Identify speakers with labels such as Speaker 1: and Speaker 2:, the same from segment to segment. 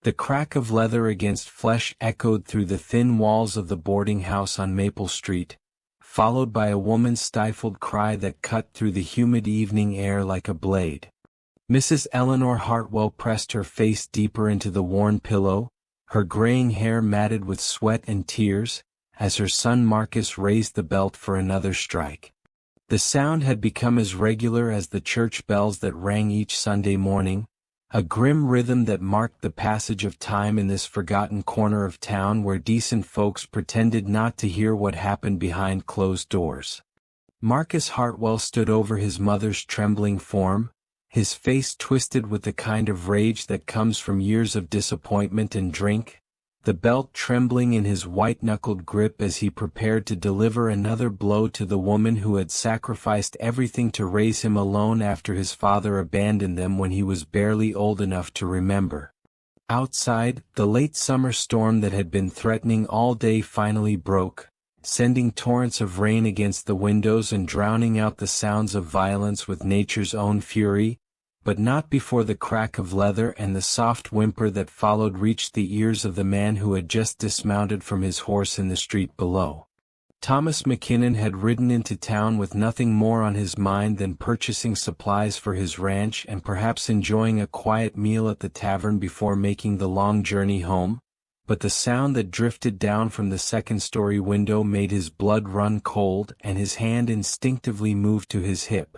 Speaker 1: The crack of leather against flesh echoed through the thin walls of the boarding house on Maple Street, followed by a woman's stifled cry that cut through the humid evening air like a blade. Mrs. Eleanor Hartwell pressed her face deeper into the worn pillow, her graying hair matted with sweat and tears, as her son Marcus raised the belt for another strike. The sound had become as regular as the church bells that rang each Sunday morning, a grim rhythm that marked the passage of time in this forgotten corner of town where decent folks pretended not to hear what happened behind closed doors. Marcus Hartwell stood over his mother's trembling form, his face twisted with the kind of rage that comes from years of disappointment and drink, the belt trembling in his white-knuckled grip as he prepared to deliver another blow to the woman who had sacrificed everything to raise him alone after his father abandoned them when he was barely old enough to remember. Outside, the late summer storm that had been threatening all day finally broke, sending torrents of rain against the windows and drowning out the sounds of violence with nature's own fury, but not before the crack of leather and the soft whimper that followed reached the ears of the man who had just dismounted from his horse in the street below. Thomas McKinnon had ridden into town with nothing more on his mind than purchasing supplies for his ranch and perhaps enjoying a quiet meal at the tavern before making the long journey home, but the sound that drifted down from the second-story window made his blood run cold and his hand instinctively moved to his hip.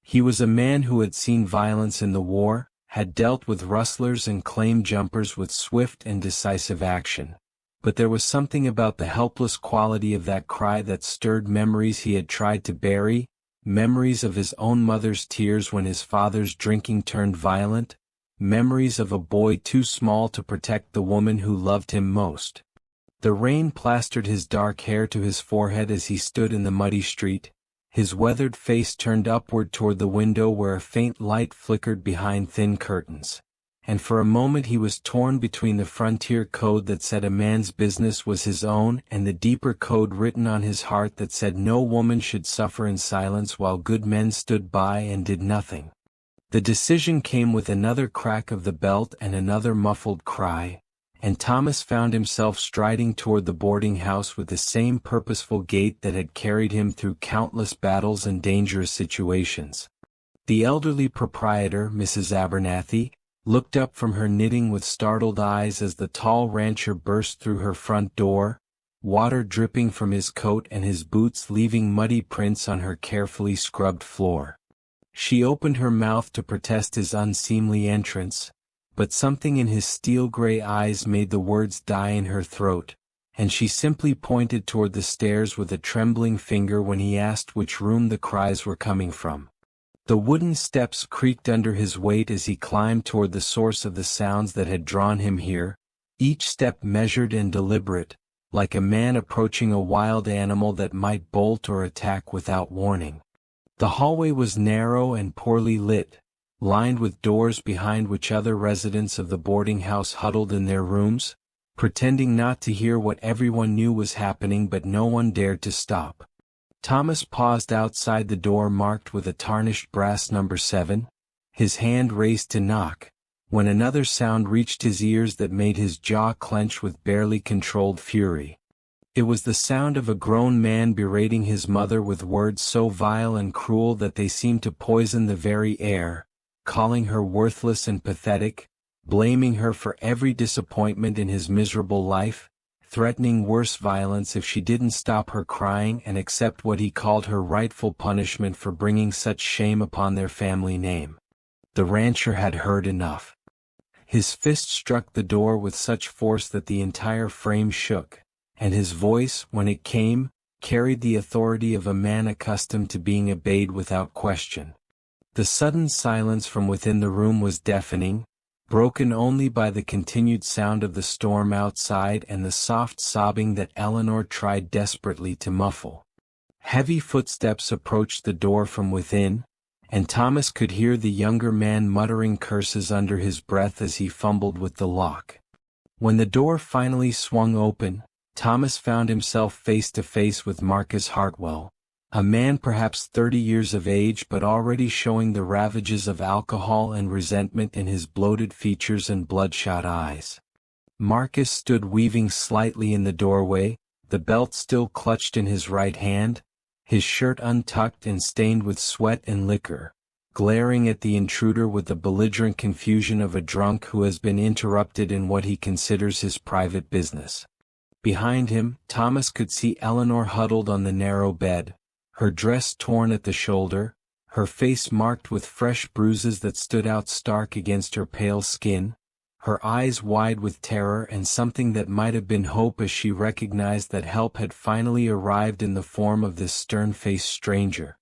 Speaker 1: He was a man who had seen violence in the war, had dealt with rustlers and claim jumpers with swift and decisive action. But there was something about the helpless quality of that cry that stirred memories he had tried to bury, memories of his own mother's tears when his father's drinking turned violent, memories of a boy too small to protect the woman who loved him most. The rain plastered his dark hair to his forehead as he stood in the muddy street, his weathered face turned upward toward the window where a faint light flickered behind thin curtains. And for a moment he was torn between the frontier code that said a man's business was his own and the deeper code written on his heart that said no woman should suffer in silence while good men stood by and did nothing. The decision came with another crack of the belt and another muffled cry, and Thomas found himself striding toward the boarding house with the same purposeful gait that had carried him through countless battles and dangerous situations. The elderly proprietor, Mrs. Abernathy, looked up from her knitting with startled eyes as the tall rancher burst through her front door, water dripping from his coat and his boots leaving muddy prints on her carefully scrubbed floor. She opened her mouth to protest his unseemly entrance, but something in his steel-gray eyes made the words die in her throat, and she simply pointed toward the stairs with a trembling finger when he asked which room the cries were coming from. The wooden steps creaked under his weight as he climbed toward the source of the sounds that had drawn him here, each step measured and deliberate, like a man approaching a wild animal that might bolt or attack without warning. The hallway was narrow and poorly lit, lined with doors behind which other residents of the boarding house huddled in their rooms, pretending not to hear what everyone knew was happening but no one dared to stop. Thomas paused outside the door marked with a tarnished brass number 7, his hand raised to knock, when another sound reached his ears that made his jaw clench with barely controlled fury. It was the sound of a grown man berating his mother with words so vile and cruel that they seemed to poison the very air, calling her worthless and pathetic, blaming her for every disappointment in his miserable life, threatening worse violence if she didn't stop her crying and accept what he called her rightful punishment for bringing such shame upon their family name. The rancher had heard enough. His fist struck the door with such force that the entire frame shook, and his voice, when it came, carried the authority of a man accustomed to being obeyed without question. The sudden silence from within the room was deafening, broken only by the continued sound of the storm outside and the soft sobbing that Eleanor tried desperately to muffle. Heavy footsteps approached the door from within, and Thomas could hear the younger man muttering curses under his breath as he fumbled with the lock. When the door finally swung open, Thomas found himself face to face with Marcus Hartwell, A man perhaps 30 years of age but already showing the ravages of alcohol and resentment in his bloated features and bloodshot eyes. Marcus stood weaving slightly in the doorway, the belt still clutched in his right hand, his shirt untucked and stained with sweat and liquor, glaring at the intruder with the belligerent confusion of a drunk who has been interrupted in what he considers his private business. Behind him, Thomas could see Eleanor huddled on the narrow bed, her dress torn at the shoulder, her face marked with fresh bruises that stood out stark against her pale skin, her eyes wide with terror and something that might have been hope as she recognized that help had finally arrived in the form of this stern-faced stranger.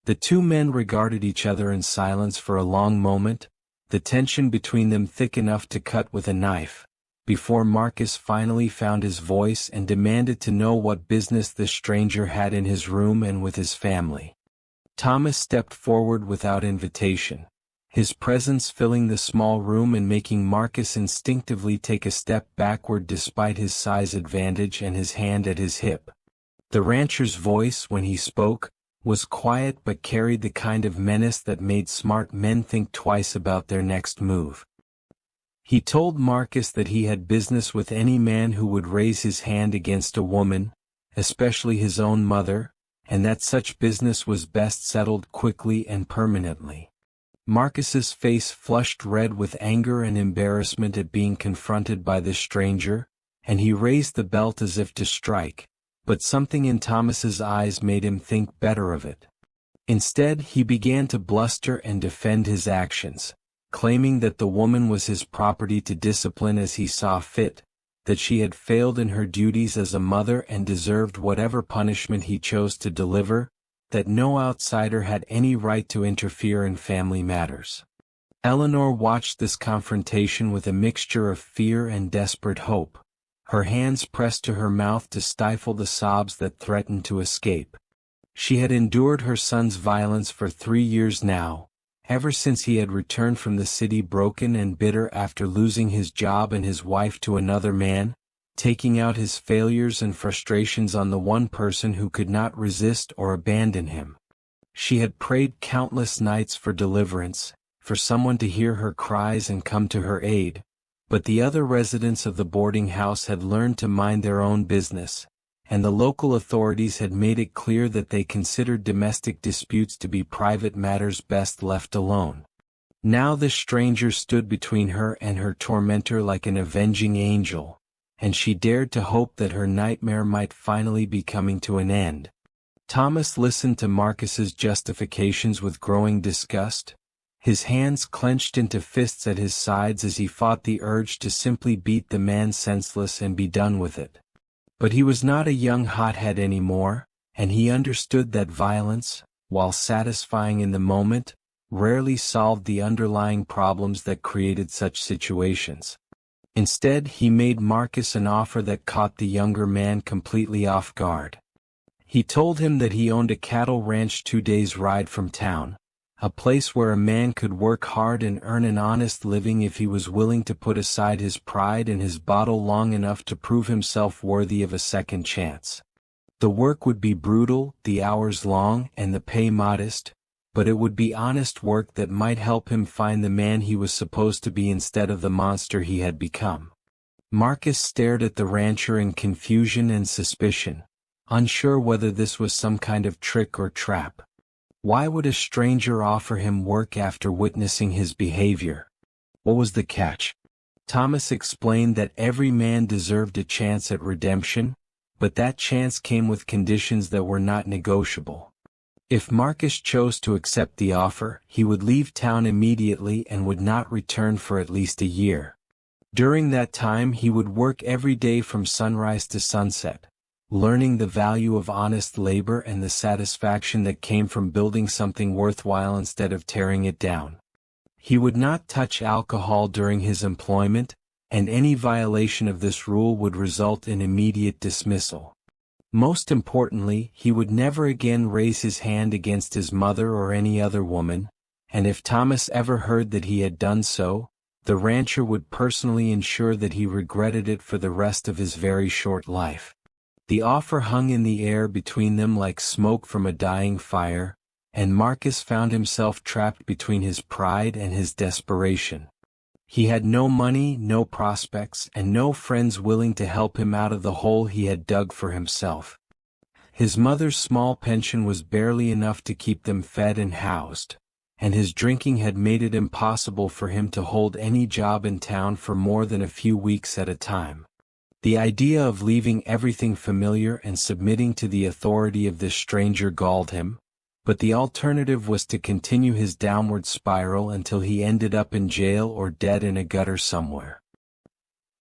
Speaker 1: The two men regarded each other in silence for a long moment, the tension between them thick enough to cut with a knife, before Marcus finally found his voice and demanded to know what business the stranger had in his room and with his family. Thomas stepped forward without invitation, his presence filling the small room and making Marcus instinctively take a step backward despite his size advantage and his hand at his hip. The rancher's voice, when he spoke, was quiet but carried the kind of menace that made smart men think twice about their next move. He told Marcus that he had business with any man who would raise his hand against a woman, especially his own mother, and that such business was best settled quickly and permanently. Marcus's face flushed red with anger and embarrassment at being confronted by this stranger, and he raised the belt as if to strike, but something in Thomas's eyes made him think better of it. Instead, he began to bluster and defend his actions, claiming that the woman was his property to discipline as he saw fit, that she had failed in her duties as a mother and deserved whatever punishment he chose to deliver, that no outsider had any right to interfere in family matters. Eleanor watched this confrontation with a mixture of fear and desperate hope, her hands pressed to her mouth to stifle the sobs that threatened to escape. She had endured her son's violence for 3 years now, ever since he had returned from the city broken and bitter after losing his job and his wife to another man, taking out his failures and frustrations on the one person who could not resist or abandon him. She had prayed countless nights for deliverance, for someone to hear her cries and come to her aid, but the other residents of the boarding house had learned to mind their own business, and the local authorities had made it clear that they considered domestic disputes to be private matters best left alone. Now the stranger stood between her and her tormentor like an avenging angel, and she dared to hope that her nightmare might finally be coming to an end. Thomas listened to Marcus's justifications with growing disgust, his hands clenched into fists at his sides as he fought the urge to simply beat the man senseless and be done with it. But he was not a young hothead anymore, and he understood that violence, while satisfying in the moment, rarely solved the underlying problems that created such situations. Instead, he made Marcus an offer that caught the younger man completely off guard. He told him that he owned a cattle ranch 2 days' ride from town, a place where a man could work hard and earn an honest living if he was willing to put aside his pride and his bottle long enough to prove himself worthy of a second chance. The work would be brutal, the hours long, and the pay modest, but it would be honest work that might help him find the man he was supposed to be instead of the monster he had become. Marcus stared at the rancher in confusion and suspicion, unsure whether this was some kind of trick or trap. Why would a stranger offer him work after witnessing his behavior? What was the catch? Thomas explained that every man deserved a chance at redemption, but that chance came with conditions that were not negotiable. If Marcus chose to accept the offer, he would leave town immediately and would not return for at least a year. During that time he would work every day from sunrise to sunset, learning the value of honest labor and the satisfaction that came from building something worthwhile instead of tearing it down. He would not touch alcohol during his employment, and any violation of this rule would result in immediate dismissal. Most importantly, he would never again raise his hand against his mother or any other woman, and if Thomas ever heard that he had done so, the rancher would personally ensure that he regretted it for the rest of his very short life. The offer hung in the air between them like smoke from a dying fire, and Marcus found himself trapped between his pride and his desperation. He had no money, no prospects, and no friends willing to help him out of the hole he had dug for himself. His mother's small pension was barely enough to keep them fed and housed, and his drinking had made it impossible for him to hold any job in town for more than a few weeks at a time. The idea of leaving everything familiar and submitting to the authority of this stranger galled him, but the alternative was to continue his downward spiral until he ended up in jail or dead in a gutter somewhere.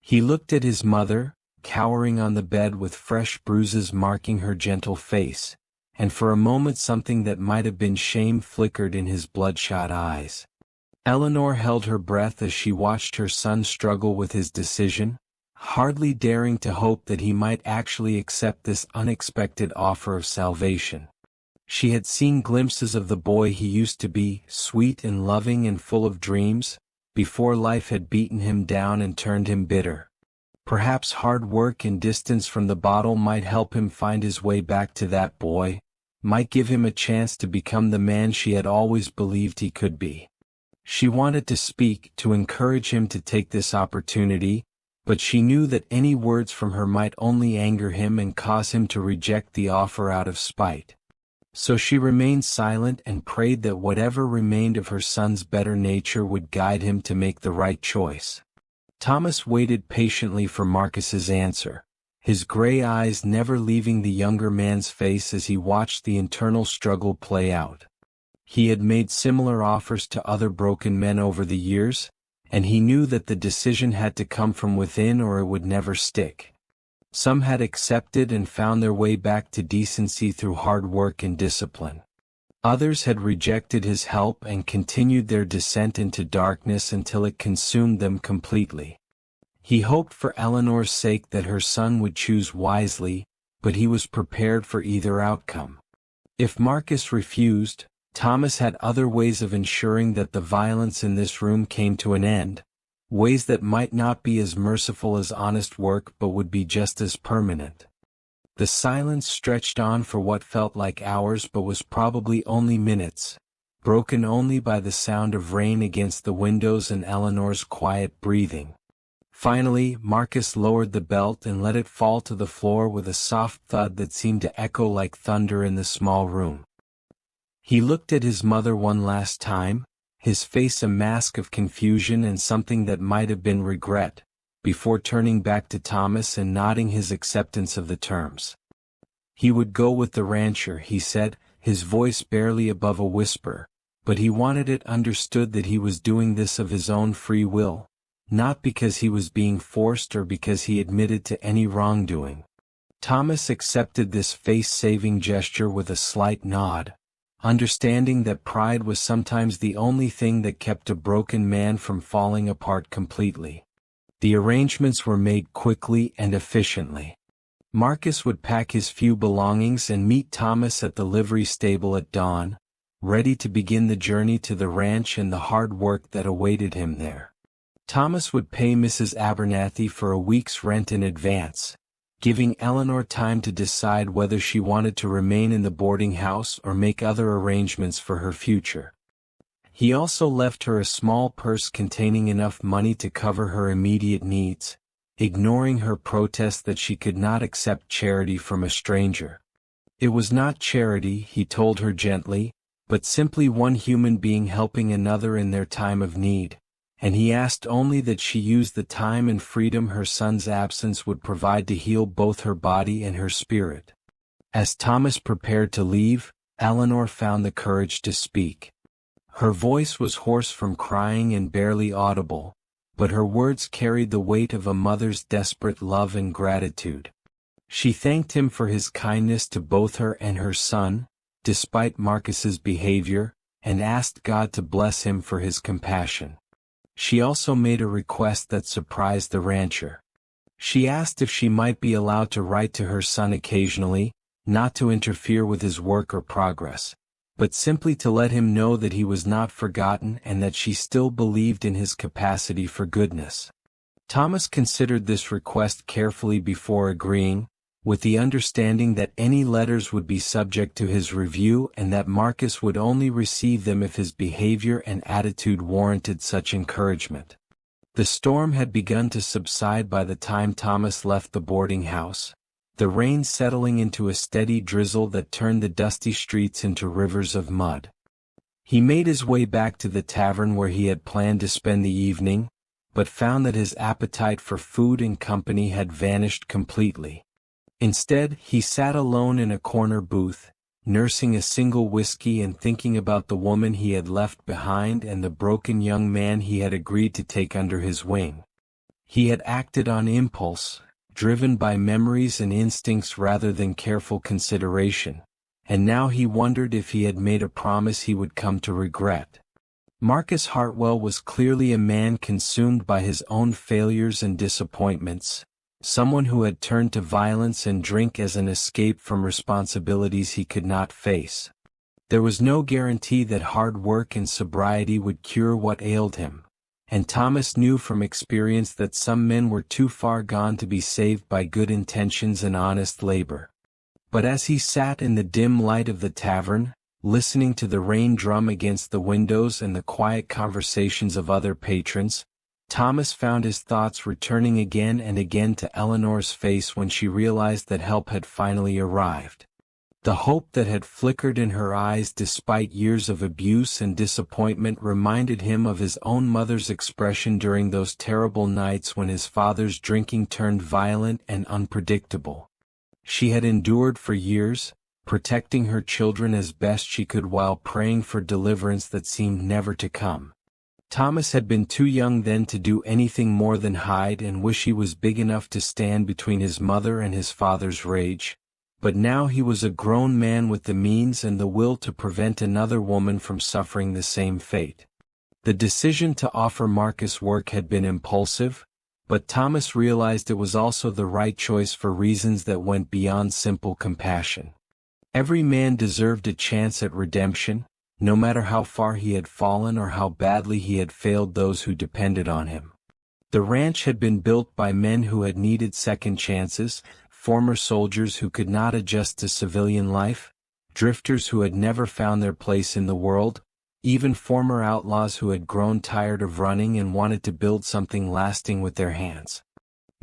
Speaker 1: He looked at his mother, cowering on the bed with fresh bruises marking her gentle face, and for a moment something that might have been shame flickered in his bloodshot eyes. Eleanor held her breath as she watched her son struggle with his decision, hardly daring to hope that he might actually accept this unexpected offer of salvation. She had seen glimpses of the boy he used to be, sweet and loving and full of dreams, before life had beaten him down and turned him bitter. Perhaps hard work and distance from the bottle might help him find his way back to that boy, might give him a chance to become the man she had always believed he could be. She wanted to speak, to encourage him to take this opportunity, but she knew that any words from her might only anger him and cause him to reject the offer out of spite. So she remained silent and prayed that whatever remained of her son's better nature would guide him to make the right choice. Thomas waited patiently for Marcus's answer, his gray eyes never leaving the younger man's face as he watched the internal struggle play out. He had made similar offers to other broken men over the years, and he knew that the decision had to come from within or it would never stick. Some had accepted and found their way back to decency through hard work and discipline. Others had rejected his help and continued their descent into darkness until it consumed them completely. He hoped for Eleanor's sake that her son would choose wisely, but he was prepared for either outcome. If Marcus refused, Thomas had other ways of ensuring that the violence in this room came to an end, ways that might not be as merciful as honest work but would be just as permanent. The silence stretched on for what felt like hours but was probably only minutes, broken only by the sound of rain against the windows and Eleanor's quiet breathing. Finally, Marcus lowered the belt and let it fall to the floor with a soft thud that seemed to echo like thunder in the small room. He looked at his mother one last time, his face a mask of confusion and something that might have been regret, before turning back to Thomas and nodding his acceptance of the terms. He would go with the rancher, he said, his voice barely above a whisper, but he wanted it understood that he was doing this of his own free will, not because he was being forced or because he admitted to any wrongdoing. Thomas accepted this face-saving gesture with a slight nod, understanding that pride was sometimes the only thing that kept a broken man from falling apart completely. The arrangements were made quickly and efficiently. Marcus would pack his few belongings and meet Thomas at the livery stable at dawn, ready to begin the journey to the ranch and the hard work that awaited him there. Thomas would pay Mrs. Abernathy for a week's rent in advance, giving Eleanor time to decide whether she wanted to remain in the boarding house or make other arrangements for her future. He also left her a small purse containing enough money to cover her immediate needs, ignoring her protest that she could not accept charity from a stranger. It was not charity, he told her gently, but simply one human being helping another in their time of need, and he asked only that she use the time and freedom her son's absence would provide to heal both her body and her spirit. As Thomas prepared to leave, Eleanor found the courage to speak. Her voice was hoarse from crying and barely audible, but her words carried the weight of a mother's desperate love and gratitude. She thanked him for his kindness to both her and her son, despite Marcus's behavior, and asked God to bless him for his compassion. She also made a request that surprised the rancher. She asked if she might be allowed to write to her son occasionally, not to interfere with his work or progress, but simply to let him know that he was not forgotten and that she still believed in his capacity for goodness. Thomas considered this request carefully before agreeing, with the understanding that any letters would be subject to his review and that Marcus would only receive them if his behavior and attitude warranted such encouragement. The storm had begun to subside by the time Thomas left the boarding house, the rain settling into a steady drizzle that turned the dusty streets into rivers of mud. He made his way back to the tavern where he had planned to spend the evening, but found that his appetite for food and company had vanished completely. Instead, he sat alone in a corner booth, nursing a single whiskey and thinking about the woman he had left behind and the broken young man he had agreed to take under his wing. He had acted on impulse, driven by memories and instincts rather than careful consideration, and now he wondered if he had made a promise he would come to regret. Marcus Hartwell was clearly a man consumed by his own failures and disappointments, someone who had turned to violence and drink as an escape from responsibilities he could not face. There was no guarantee that hard work and sobriety would cure what ailed him, and Thomas knew from experience that some men were too far gone to be saved by good intentions and honest labor. But as he sat in the dim light of the tavern, listening to the rain drum against the windows and the quiet conversations of other patrons, Thomas found his thoughts returning again and again to Eleanor's face when she realized that help had finally arrived. The hope that had flickered in her eyes despite years of abuse and disappointment reminded him of his own mother's expression during those terrible nights when his father's drinking turned violent and unpredictable. She had endured for years, protecting her children as best she could while praying for deliverance that seemed never to come. Thomas had been too young then to do anything more than hide and wish he was big enough to stand between his mother and his father's rage, but now he was a grown man with the means and the will to prevent another woman from suffering the same fate. The decision to offer Marcus work had been impulsive, but Thomas realized it was also the right choice for reasons that went beyond simple compassion. Every man deserved a chance at redemption, no matter how far he had fallen or how badly he had failed those who depended on him. The ranch had been built by men who had needed second chances, former soldiers who could not adjust to civilian life, drifters who had never found their place in the world, even former outlaws who had grown tired of running and wanted to build something lasting with their hands.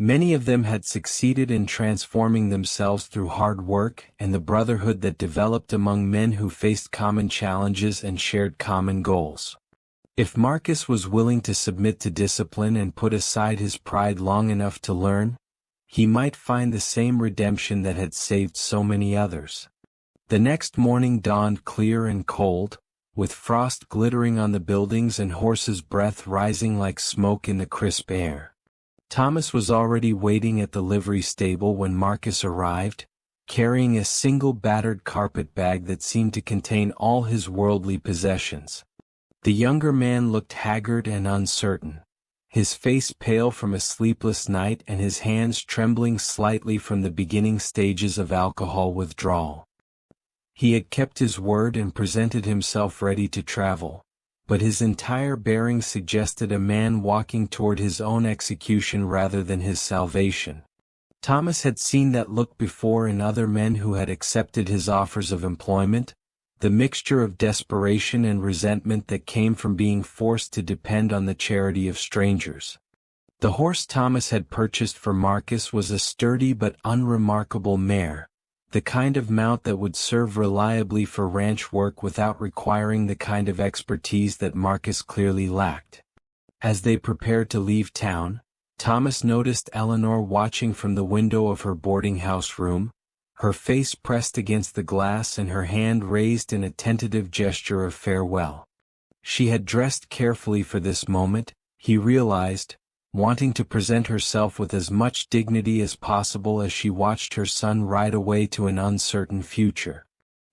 Speaker 1: Many of them had succeeded in transforming themselves through hard work and the brotherhood that developed among men who faced common challenges and shared common goals. If Marcus was willing to submit to discipline and put aside his pride long enough to learn, he might find the same redemption that had saved so many others. The next morning dawned clear and cold, with frost glittering on the buildings and horses' breath rising like smoke in the crisp air. Thomas was already waiting at the livery stable when Marcus arrived, carrying a single battered carpet bag that seemed to contain all his worldly possessions. The younger man looked haggard and uncertain, his face pale from a sleepless night and his hands trembling slightly from the beginning stages of alcohol withdrawal. He had kept his word and presented himself ready to travel, but his entire bearing suggested a man walking toward his own execution rather than his salvation. Thomas had seen that look before in other men who had accepted his offers of employment, the mixture of desperation and resentment that came from being forced to depend on the charity of strangers. The horse Thomas had purchased for Marcus was a sturdy but unremarkable mare, the kind of mount that would serve reliably for ranch work without requiring the kind of expertise that Marcus clearly lacked. As they prepared to leave town, Thomas noticed Eleanor watching from the window of her boarding house room, her face pressed against the glass and her hand raised in a tentative gesture of farewell. She had dressed carefully for this moment, he realized, wanting to present herself with as much dignity as possible as she watched her son ride away to an uncertain future.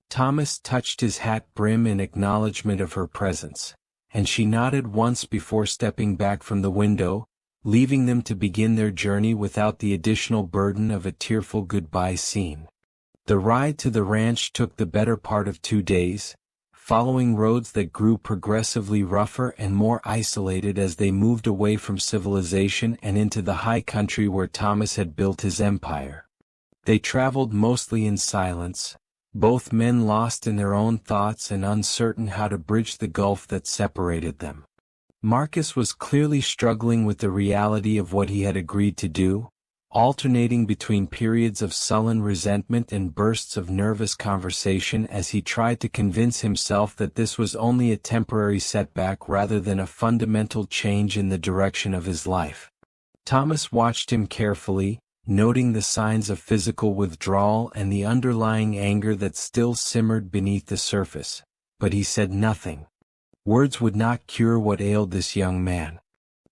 Speaker 1: Thomas touched his hat brim in acknowledgement of her presence, and she nodded once before stepping back from the window, leaving them to begin their journey without the additional burden of a tearful goodbye scene. The ride to the ranch took the better part of 2 days, following roads that grew progressively rougher and more isolated as they moved away from civilization and into the high country where Thomas had built his empire. They traveled mostly in silence, both men lost in their own thoughts and uncertain how to bridge the gulf that separated them. Marcus was clearly struggling with the reality of what he had agreed to do, alternating between periods of sullen resentment and bursts of nervous conversation as he tried to convince himself that this was only a temporary setback rather than a fundamental change in the direction of his life. Thomas watched him carefully, noting the signs of physical withdrawal and the underlying anger that still simmered beneath the surface, but he said nothing. Words would not cure what ailed this young man.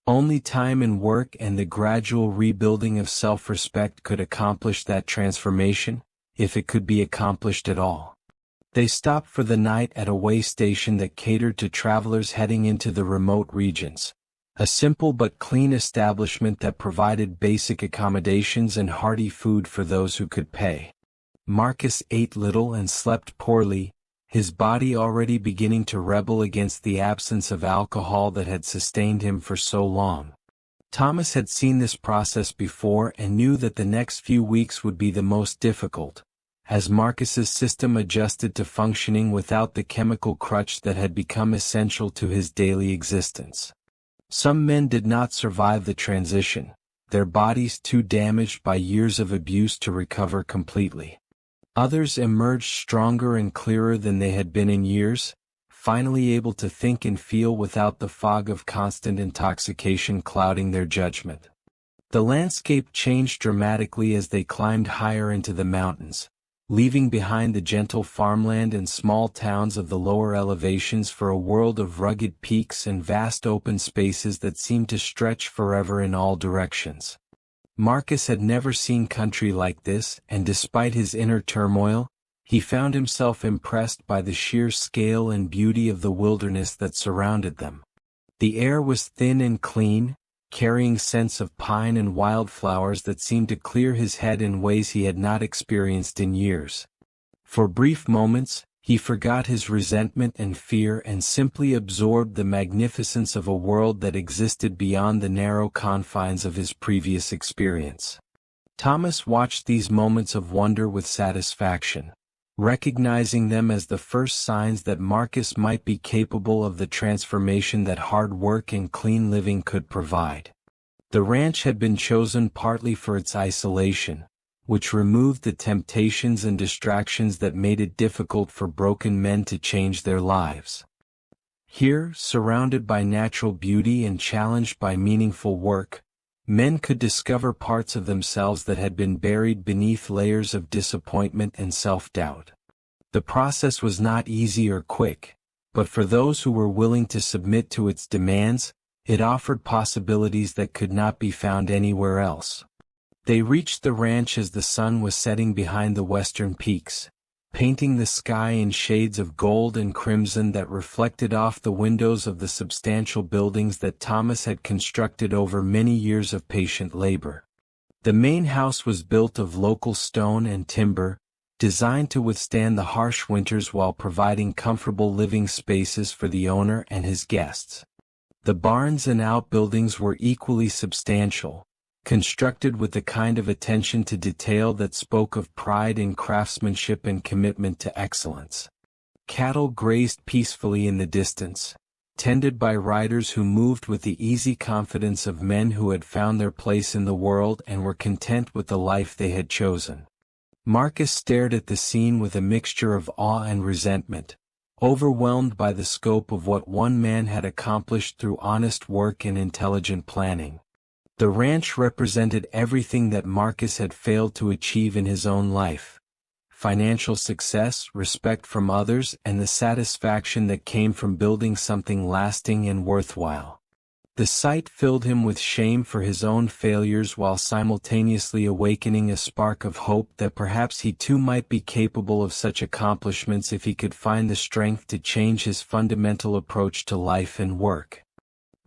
Speaker 1: Only time and work and the gradual rebuilding of self-respect could accomplish that transformation, if it could be accomplished at all. They stopped for the night at a way station that catered to travelers heading into the remote regions. A simple but clean establishment that provided basic accommodations and hearty food for those who could pay. Marcus ate little and slept poorly, his body already beginning to rebel against the absence of alcohol that had sustained him for so long. Thomas had seen this process before and knew that the next few weeks would be the most difficult, as Marcus's system adjusted to functioning without the chemical crutch that had become essential to his daily existence. Some men did not survive the transition, their bodies too damaged by years of abuse to recover completely. Others emerged stronger and clearer than they had been in years, finally able to think and feel without the fog of constant intoxication clouding their judgment. The landscape changed dramatically as they climbed higher into the mountains, leaving behind the gentle farmland and small towns of the lower elevations for a world of rugged peaks and vast open spaces that seemed to stretch forever in all directions. Marcus had never seen country like this, and despite his inner turmoil, he found himself impressed by the sheer scale and beauty of the wilderness that surrounded them. The air was thin and clean, carrying scents of pine and wildflowers that seemed to clear his head in ways he had not experienced in years. For brief moments, he forgot his resentment and fear and simply absorbed the magnificence of a world that existed beyond the narrow confines of his previous experience. Thomas watched these moments of wonder with satisfaction, recognizing them as the first signs that Marcus might be capable of the transformation that hard work and clean living could provide. The ranch had been chosen partly for its isolation, which removed the temptations and distractions that made it difficult for broken men to change their lives. Here, surrounded by natural beauty and challenged by meaningful work, men could discover parts of themselves that had been buried beneath layers of disappointment and self-doubt. The process was not easy or quick, but for those who were willing to submit to its demands, it offered possibilities that could not be found anywhere else. They reached the ranch as the sun was setting behind the western peaks, painting the sky in shades of gold and crimson that reflected off the windows of the substantial buildings that Thomas had constructed over many years of patient labor. The main house was built of local stone and timber, designed to withstand the harsh winters while providing comfortable living spaces for the owner and his guests. The barns and outbuildings were equally substantial, constructed with the kind of attention to detail that spoke of pride in craftsmanship and commitment to excellence. Cattle grazed peacefully in the distance, tended by riders who moved with the easy confidence of men who had found their place in the world and were content with the life they had chosen. Marcus stared at the scene with a mixture of awe and resentment, overwhelmed by the scope of what one man had accomplished through honest work and intelligent planning. The ranch represented everything that Marcus had failed to achieve in his own life: financial success, respect from others, and the satisfaction that came from building something lasting and worthwhile. The sight filled him with shame for his own failures while simultaneously awakening a spark of hope that perhaps he too might be capable of such accomplishments if he could find the strength to change his fundamental approach to life and work.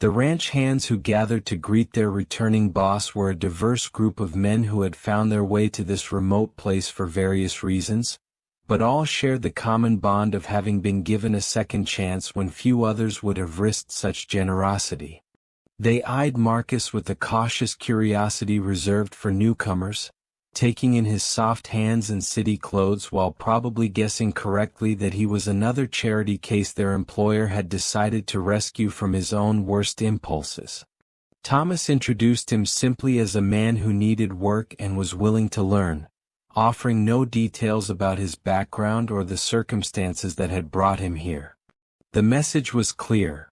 Speaker 1: The ranch hands who gathered to greet their returning boss were a diverse group of men who had found their way to this remote place for various reasons, but all shared the common bond of having been given a second chance when few others would have risked such generosity. They eyed Marcus with the cautious curiosity reserved for newcomers, taking in his soft hands and city clothes while probably guessing correctly that he was another charity case their employer had decided to rescue from his own worst impulses. Thomas introduced him simply as a man who needed work and was willing to learn, offering no details about his background or the circumstances that had brought him here. The message was clear.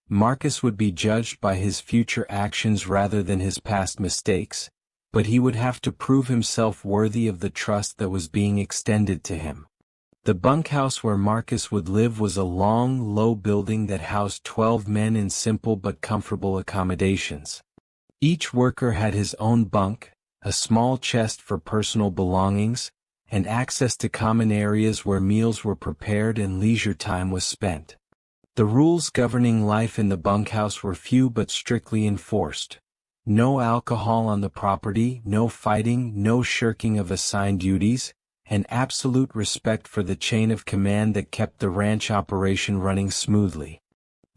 Speaker 1: Marcus would be judged by his future actions rather than his past mistakes, but he would have to prove himself worthy of the trust that was being extended to him. The bunkhouse where Marcus would live was a long, low building that housed 12 men in simple but comfortable accommodations. Each worker had his own bunk, a small chest for personal belongings, and access to common areas where meals were prepared and leisure time was spent. The rules governing life in the bunkhouse were few but strictly enforced. No alcohol on the property, no fighting, no shirking of assigned duties, and absolute respect for the chain of command that kept the ranch operation running smoothly.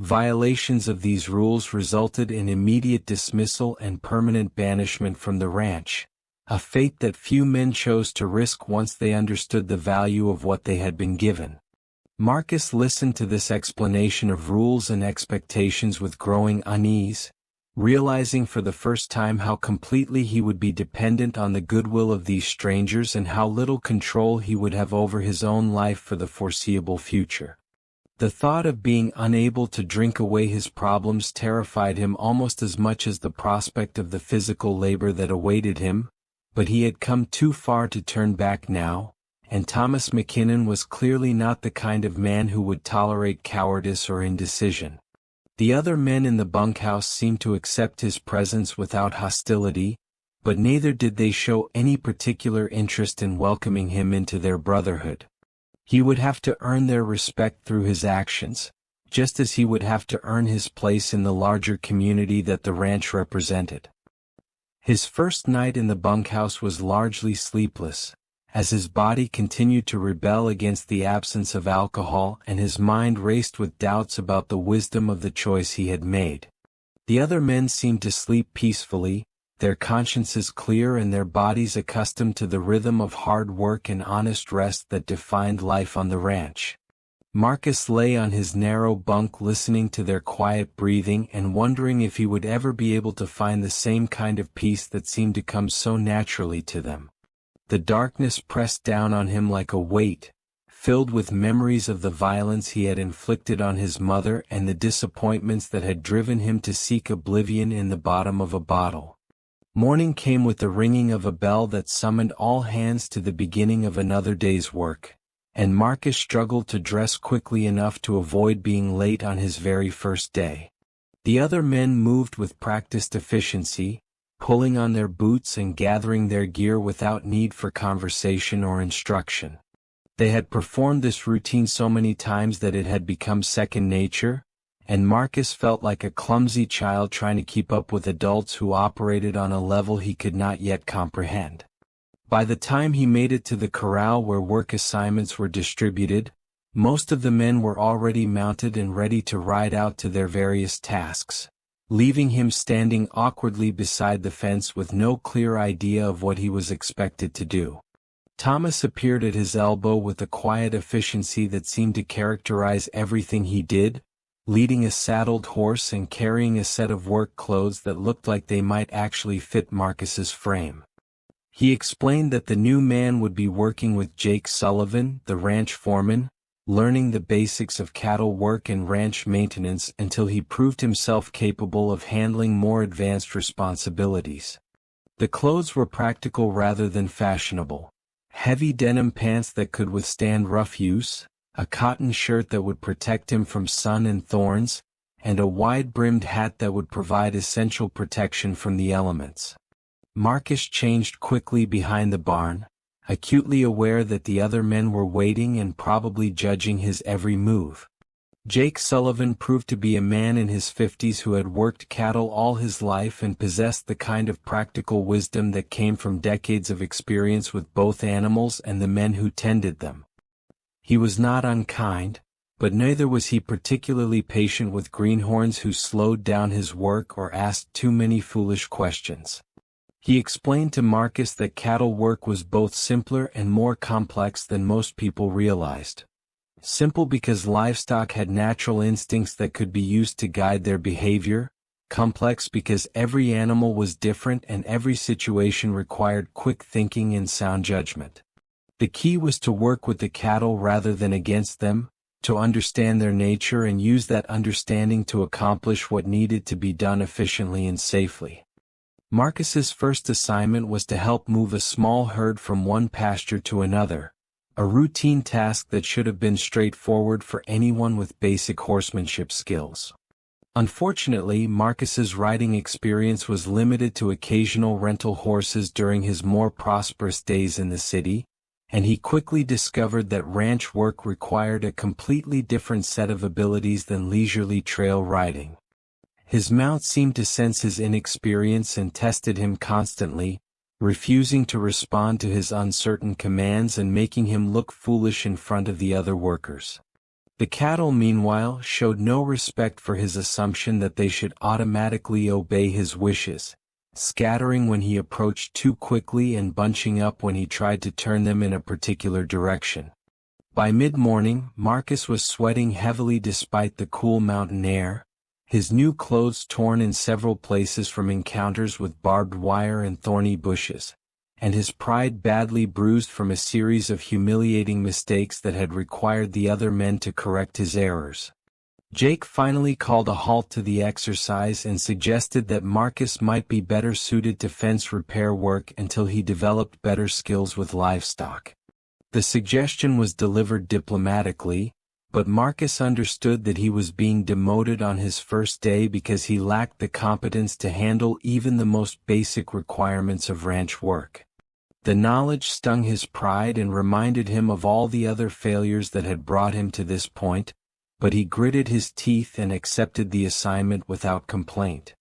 Speaker 1: Violations of these rules resulted in immediate dismissal and permanent banishment from the ranch, a fate that few men chose to risk once they understood the value of what they had been given. Marcus listened to this explanation of rules and expectations with growing unease, realizing for the first time how completely he would be dependent on the goodwill of these strangers and how little control he would have over his own life for the foreseeable future. The thought of being unable to drink away his problems terrified him almost as much as the prospect of the physical labor that awaited him, but he had come too far to turn back now, and Thomas McKinnon was clearly not the kind of man who would tolerate cowardice or indecision. The other men in the bunkhouse seemed to accept his presence without hostility, but neither did they show any particular interest in welcoming him into their brotherhood. He would have to earn their respect through his actions, just as he would have to earn his place in the larger community that the ranch represented. His first night in the bunkhouse was largely sleepless, as his body continued to rebel against the absence of alcohol and his mind raced with doubts about the wisdom of the choice he had made. The other men seemed to sleep peacefully, their consciences clear and their bodies accustomed to the rhythm of hard work and honest rest that defined life on the ranch. Marcus lay on his narrow bunk listening to their quiet breathing and wondering if he would ever be able to find the same kind of peace that seemed to come so naturally to them. The darkness pressed down on him like a weight, filled with memories of the violence he had inflicted on his mother and the disappointments that had driven him to seek oblivion in the bottom of a bottle. Morning came with the ringing of a bell that summoned all hands to the beginning of another day's work, and Marcus struggled to dress quickly enough to avoid being late on his very first day. The other men moved with practiced efficiency, pulling on their boots and gathering their gear without need for conversation or instruction. They had performed this routine so many times that it had become second nature, and Marcus felt like a clumsy child trying to keep up with adults who operated on a level he could not yet comprehend. By the time he made it to the corral where work assignments were distributed, most of the men were already mounted and ready to ride out to their various tasks, leaving him standing awkwardly beside the fence with no clear idea of what he was expected to do. Thomas appeared at his elbow with a quiet efficiency that seemed to characterize everything he did, leading a saddled horse and carrying a set of work clothes that looked like they might actually fit Marcus's frame. He explained that the new man would be working with Jake Sullivan, the ranch foreman, learning the basics of cattle work and ranch maintenance until he proved himself capable of handling more advanced responsibilities. The clothes were practical rather than fashionable. Heavy denim pants that could withstand rough use, a cotton shirt that would protect him from sun and thorns, and a wide-brimmed hat that would provide essential protection from the elements. Marcus changed quickly behind the barn, acutely aware that the other men were waiting and probably judging his every move. Jake Sullivan proved to be a man in his 50s who had worked cattle all his life and possessed the kind of practical wisdom that came from decades of experience with both animals and the men who tended them. He was not unkind, but neither was he particularly patient with greenhorns who slowed down his work or asked too many foolish questions. He explained to Marcus that cattle work was both simpler and more complex than most people realized. Simple because livestock had natural instincts that could be used to guide their behavior, complex because every animal was different and every situation required quick thinking and sound judgment. The key was to work with the cattle rather than against them, to understand their nature and use that understanding to accomplish what needed to be done efficiently and safely. Marcus's first assignment was to help move a small herd from one pasture to another, a routine task that should have been straightforward for anyone with basic horsemanship skills. Unfortunately, Marcus's riding experience was limited to occasional rental horses during his more prosperous days in the city, and he quickly discovered that ranch work required a completely different set of abilities than leisurely trail riding. His mount seemed to sense his inexperience and tested him constantly, refusing to respond to his uncertain commands and making him look foolish in front of the other workers. The cattle, meanwhile, showed no respect for his assumption that they should automatically obey his wishes, scattering when he approached too quickly and bunching up when he tried to turn them in a particular direction. By mid-morning, Marcus was sweating heavily despite the cool mountain air, his new clothes torn in several places from encounters with barbed wire and thorny bushes, and his pride badly bruised from a series of humiliating mistakes that had required the other men to correct his errors. Jake finally called a halt to the exercise and suggested that Marcus might be better suited to fence repair work until he developed better skills with livestock. The suggestion was delivered diplomatically, but Marcus understood that he was being demoted on his first day because he lacked the competence to handle even the most basic requirements of ranch work. The knowledge stung his pride and reminded him of all the other failures that had brought him to this point, but he gritted his teeth and accepted the assignment without complaint.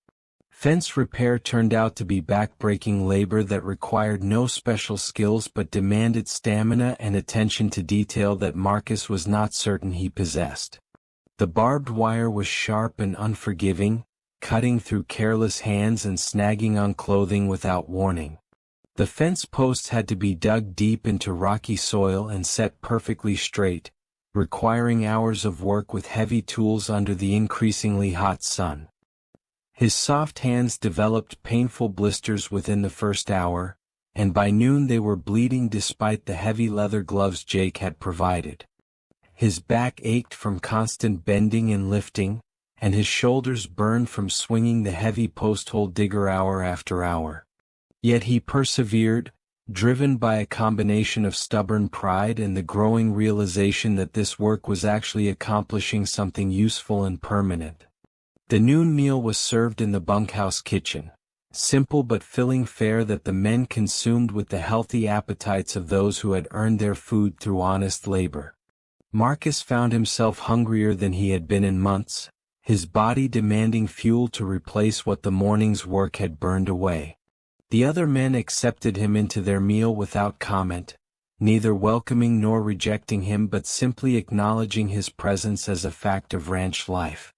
Speaker 1: Fence repair turned out to be backbreaking labor that required no special skills but demanded stamina and attention to detail that Marcus was not certain he possessed. The barbed wire was sharp and unforgiving, cutting through careless hands and snagging on clothing without warning. The fence posts had to be dug deep into rocky soil and set perfectly straight, requiring hours of work with heavy tools under the increasingly hot sun. His soft hands developed painful blisters within the first hour, and by noon they were bleeding despite the heavy leather gloves Jake had provided. His back ached from constant bending and lifting, and his shoulders burned from swinging the heavy post-hole digger hour after hour. Yet he persevered, driven by a combination of stubborn pride and the growing realization that this work was actually accomplishing something useful and permanent. The noon meal was served in the bunkhouse kitchen, simple but filling fare that the men consumed with the healthy appetites of those who had earned their food through honest labor. Marcus found himself hungrier than he had been in months, his body demanding fuel to replace what the morning's work had burned away. The other men accepted him into their meal without comment, neither welcoming nor rejecting him but simply acknowledging his presence as a fact of ranch life.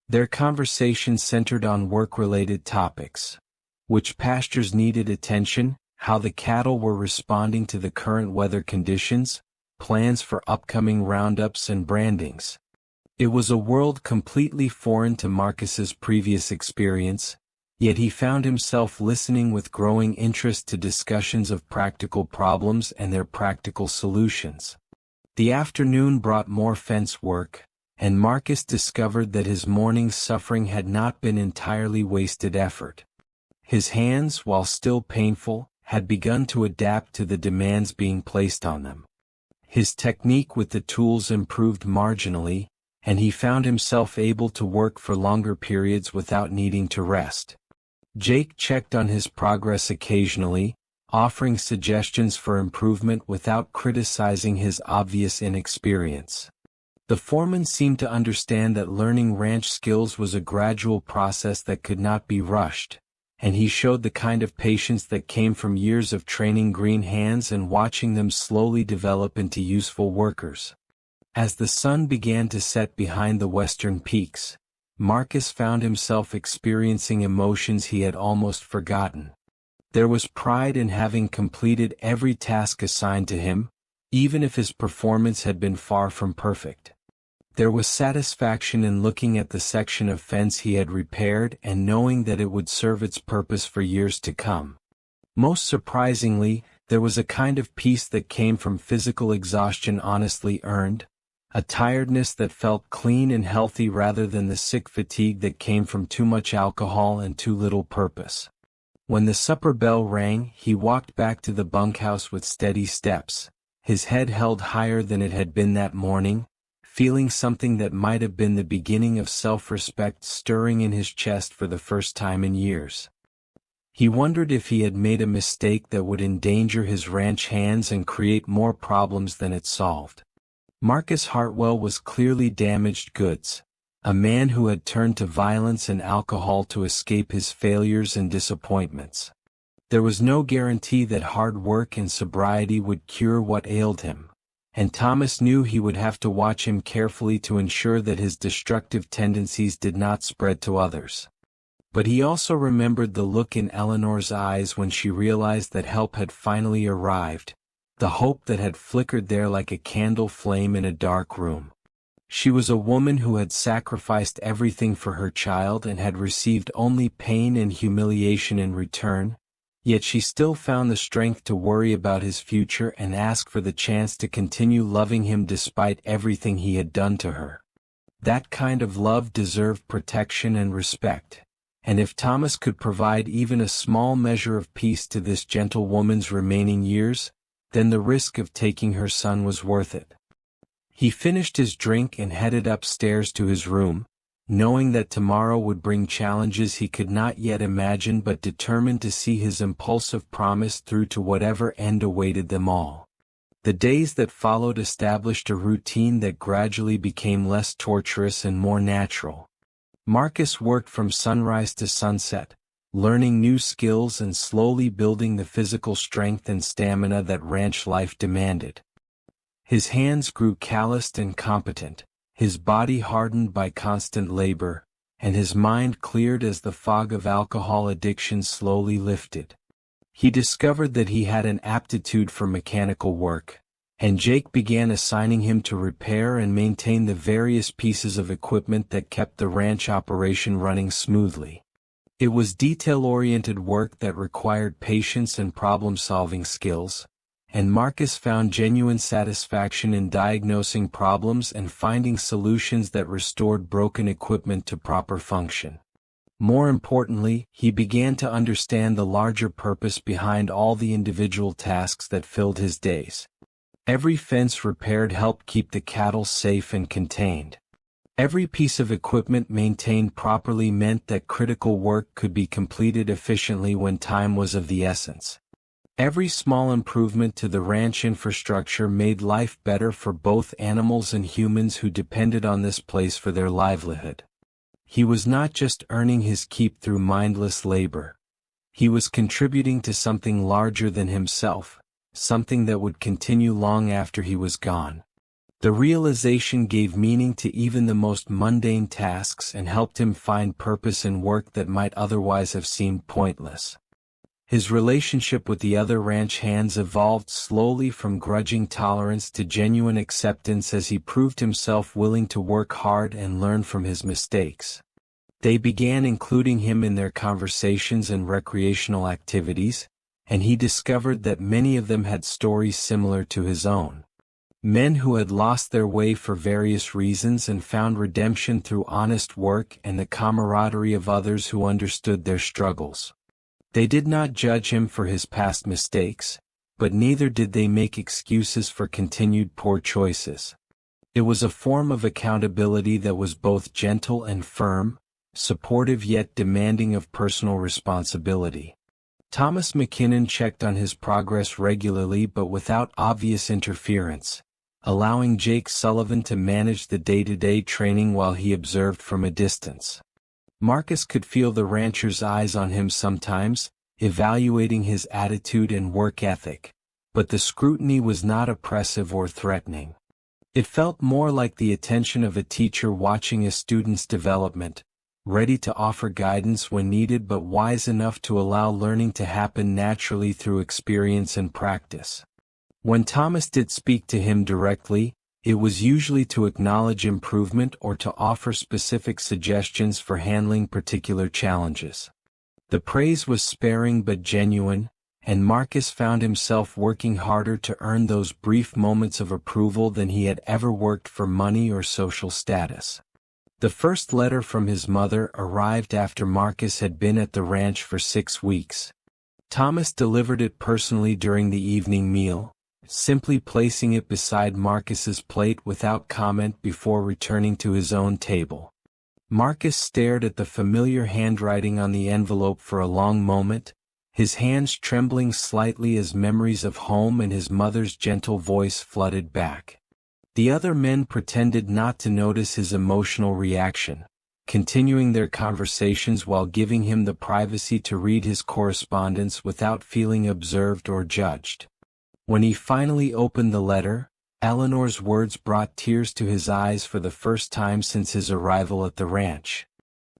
Speaker 1: Their conversation centered on work-related topics. Which pastures needed attention, how the cattle were responding to the current weather conditions, plans for upcoming roundups and brandings. It was a world completely foreign to Marcus's previous experience, yet he found himself listening with growing interest to discussions of practical problems and their practical solutions. The afternoon brought more fence work, and Marcus discovered that his morning's suffering had not been entirely wasted effort. His hands, while still painful, had begun to adapt to the demands being placed on them. His technique with the tools improved marginally, and he found himself able to work for longer periods without needing to rest. Jake checked on his progress occasionally, offering suggestions for improvement without criticizing his obvious inexperience. The foreman seemed to understand that learning ranch skills was a gradual process that could not be rushed, and he showed the kind of patience that came from years of training green hands and watching them slowly develop into useful workers. As the sun began to set behind the western peaks, Marcus found himself experiencing emotions he had almost forgotten. There was pride in having completed every task assigned to him, even if his performance had been far from perfect. There was satisfaction in looking at the section of fence he had repaired and knowing that it would serve its purpose for years to come. Most surprisingly, there was a kind of peace that came from physical exhaustion honestly earned, a tiredness that felt clean and healthy rather than the sick fatigue that came from too much alcohol and too little purpose. When the supper bell rang, he walked back to the bunkhouse with steady steps, his head held higher than it had been that morning, feeling something that might have been the beginning of self-respect stirring in his chest for the first time in years. He wondered if he had made a mistake that would endanger his ranch hands and create more problems than it solved. Marcus Hartwell was clearly damaged goods, a man who had turned to violence and alcohol to escape his failures and disappointments. There was no guarantee that hard work and sobriety would cure what ailed him, and Thomas knew he would have to watch him carefully to ensure that his destructive tendencies did not spread to others. But he also remembered the look in Eleanor's eyes when she realized that help had finally arrived, the hope that had flickered there like a candle flame in a dark room. She was a woman who had sacrificed everything for her child and had received only pain and humiliation in return, yet she still found the strength to worry about his future and ask for the chance to continue loving him despite everything he had done to her. That kind of love deserved protection and respect, and if Thomas could provide even a small measure of peace to this gentle woman's remaining years, then the risk of taking her son was worth it. He finished his drink and headed upstairs to his room, knowing that tomorrow would bring challenges he could not yet imagine but determined to see his impulsive promise through to whatever end awaited them all. The days that followed established a routine that gradually became less torturous and more natural. Marcus worked from sunrise to sunset, learning new skills and slowly building the physical strength and stamina that ranch life demanded. His hands grew calloused and competent, his body hardened by constant labor, and his mind cleared as the fog of alcohol addiction slowly lifted. He discovered that he had an aptitude for mechanical work, and Jake began assigning him to repair and maintain the various pieces of equipment that kept the ranch operation running smoothly. It was detail-oriented work that required patience and problem-solving skills, and Marcus found genuine satisfaction in diagnosing problems and finding solutions that restored broken equipment to proper function. More importantly, he began to understand the larger purpose behind all the individual tasks that filled his days. Every fence repaired helped keep the cattle safe and contained. Every piece of equipment maintained properly meant that critical work could be completed efficiently when time was of the essence. Every small improvement to the ranch infrastructure made life better for both animals and humans who depended on this place for their livelihood. He was not just earning his keep through mindless labor. He was contributing to something larger than himself, something that would continue long after he was gone. The realization gave meaning to even the most mundane tasks and helped him find purpose in work that might otherwise have seemed pointless. His relationship with the other ranch hands evolved slowly from grudging tolerance to genuine acceptance as he proved himself willing to work hard and learn from his mistakes. They began including him in their conversations and recreational activities, and he discovered that many of them had stories similar to his own. Men who had lost their way for various reasons and found redemption through honest work and the camaraderie of others who understood their struggles. They did not judge him for his past mistakes, but neither did they make excuses for continued poor choices. It was a form of accountability that was both gentle and firm, supportive yet demanding of personal responsibility. Thomas McKinnon checked on his progress regularly but without obvious interference, allowing Jake Sullivan to manage the day-to-day training while he observed from a distance. Marcus could feel the rancher's eyes on him sometimes, evaluating his attitude and work ethic, but the scrutiny was not oppressive or threatening. It felt more like the attention of a teacher watching a student's development, ready to offer guidance when needed but wise enough to allow learning to happen naturally through experience and practice. When Thomas did speak to him directly, it was usually to acknowledge improvement or to offer specific suggestions for handling particular challenges. The praise was sparing but genuine, and Marcus found himself working harder to earn those brief moments of approval than he had ever worked for money or social status. The first letter from his mother arrived after Marcus had been at the ranch for 6 weeks. Thomas delivered it personally during the evening meal, simply placing it beside Marcus's plate without comment before returning to his own table. Marcus stared at the familiar handwriting on the envelope for a long moment, his hands trembling slightly as memories of home and his mother's gentle voice flooded back. The other men pretended not to notice his emotional reaction, continuing their conversations while giving him the privacy to read his correspondence without feeling observed or judged. When he finally opened the letter, Eleanor's words brought tears to his eyes for the first time since his arrival at the ranch.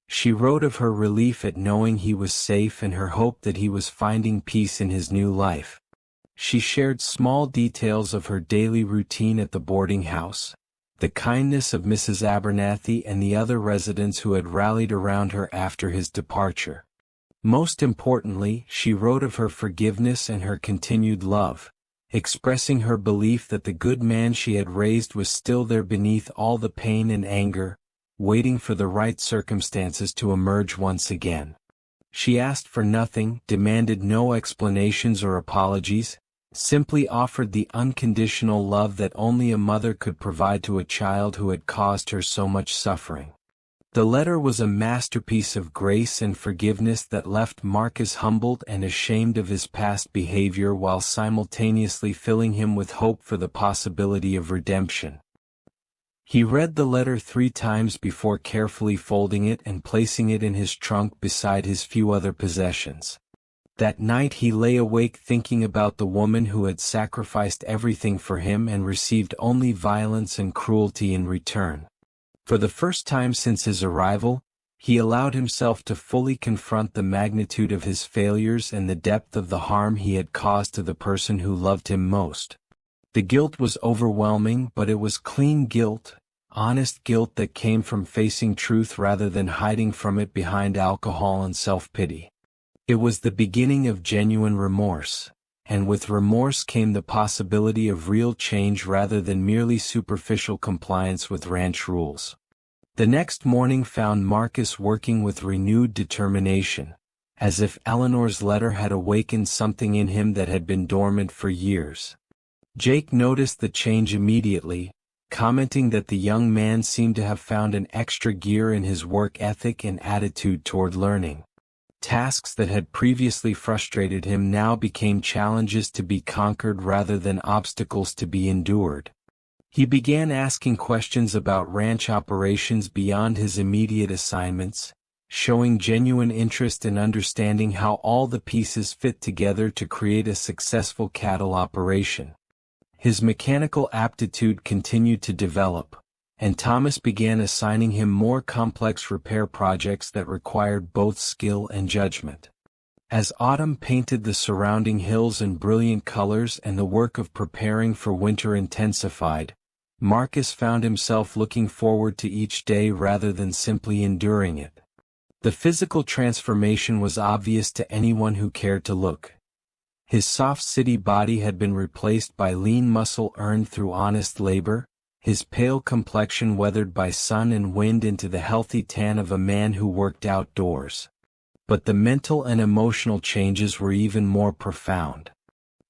Speaker 1: She wrote of her relief at knowing he was safe and her hope that he was finding peace in his new life. She shared small details of her daily routine at the boarding house, the kindness of Mrs. Abernathy and the other residents who had rallied around her after his departure. Most importantly, she wrote of her forgiveness and her continued love, expressing her belief that the good man she had raised was still there beneath all the pain and anger, waiting for the right circumstances to emerge once again. She asked for nothing, demanded no explanations or apologies, simply offered the unconditional love that only a mother could provide to a child who had caused her so much suffering. The letter was a masterpiece of grace and forgiveness that left Marcus humbled and ashamed of his past behavior while simultaneously filling him with hope for the possibility of redemption. He read the letter 3 times before carefully folding it and placing it in his trunk beside his few other possessions. That night he lay awake thinking about the woman who had sacrificed everything for him and received only violence and cruelty in return. For the first time since his arrival, he allowed himself to fully confront the magnitude of his failures and the depth of the harm he had caused to the person who loved him most. The guilt was overwhelming, but it was clean guilt, honest guilt that came from facing truth rather than hiding from it behind alcohol and self-pity. It was the beginning of genuine remorse, and with remorse came the possibility of real change rather than merely superficial compliance with ranch rules. The next morning found Marcus working with renewed determination, as if Eleanor's letter had awakened something in him that had been dormant for years. Jake noticed the change immediately, commenting that the young man seemed to have found an extra gear in his work ethic and attitude toward learning. Tasks that had previously frustrated him now became challenges to be conquered rather than obstacles to be endured. He began asking questions about ranch operations beyond his immediate assignments, showing genuine interest in understanding how all the pieces fit together to create a successful cattle operation. His mechanical aptitude continued to develop, and Thomas began assigning him more complex repair projects that required both skill and judgment. As autumn painted the surrounding hills in brilliant colors and the work of preparing for winter intensified, Marcus found himself looking forward to each day rather than simply enduring it. The physical transformation was obvious to anyone who cared to look. His soft city body had been replaced by lean muscle earned through honest labor, his pale complexion weathered by sun and wind into the healthy tan of a man who worked outdoors. But the mental and emotional changes were even more profound.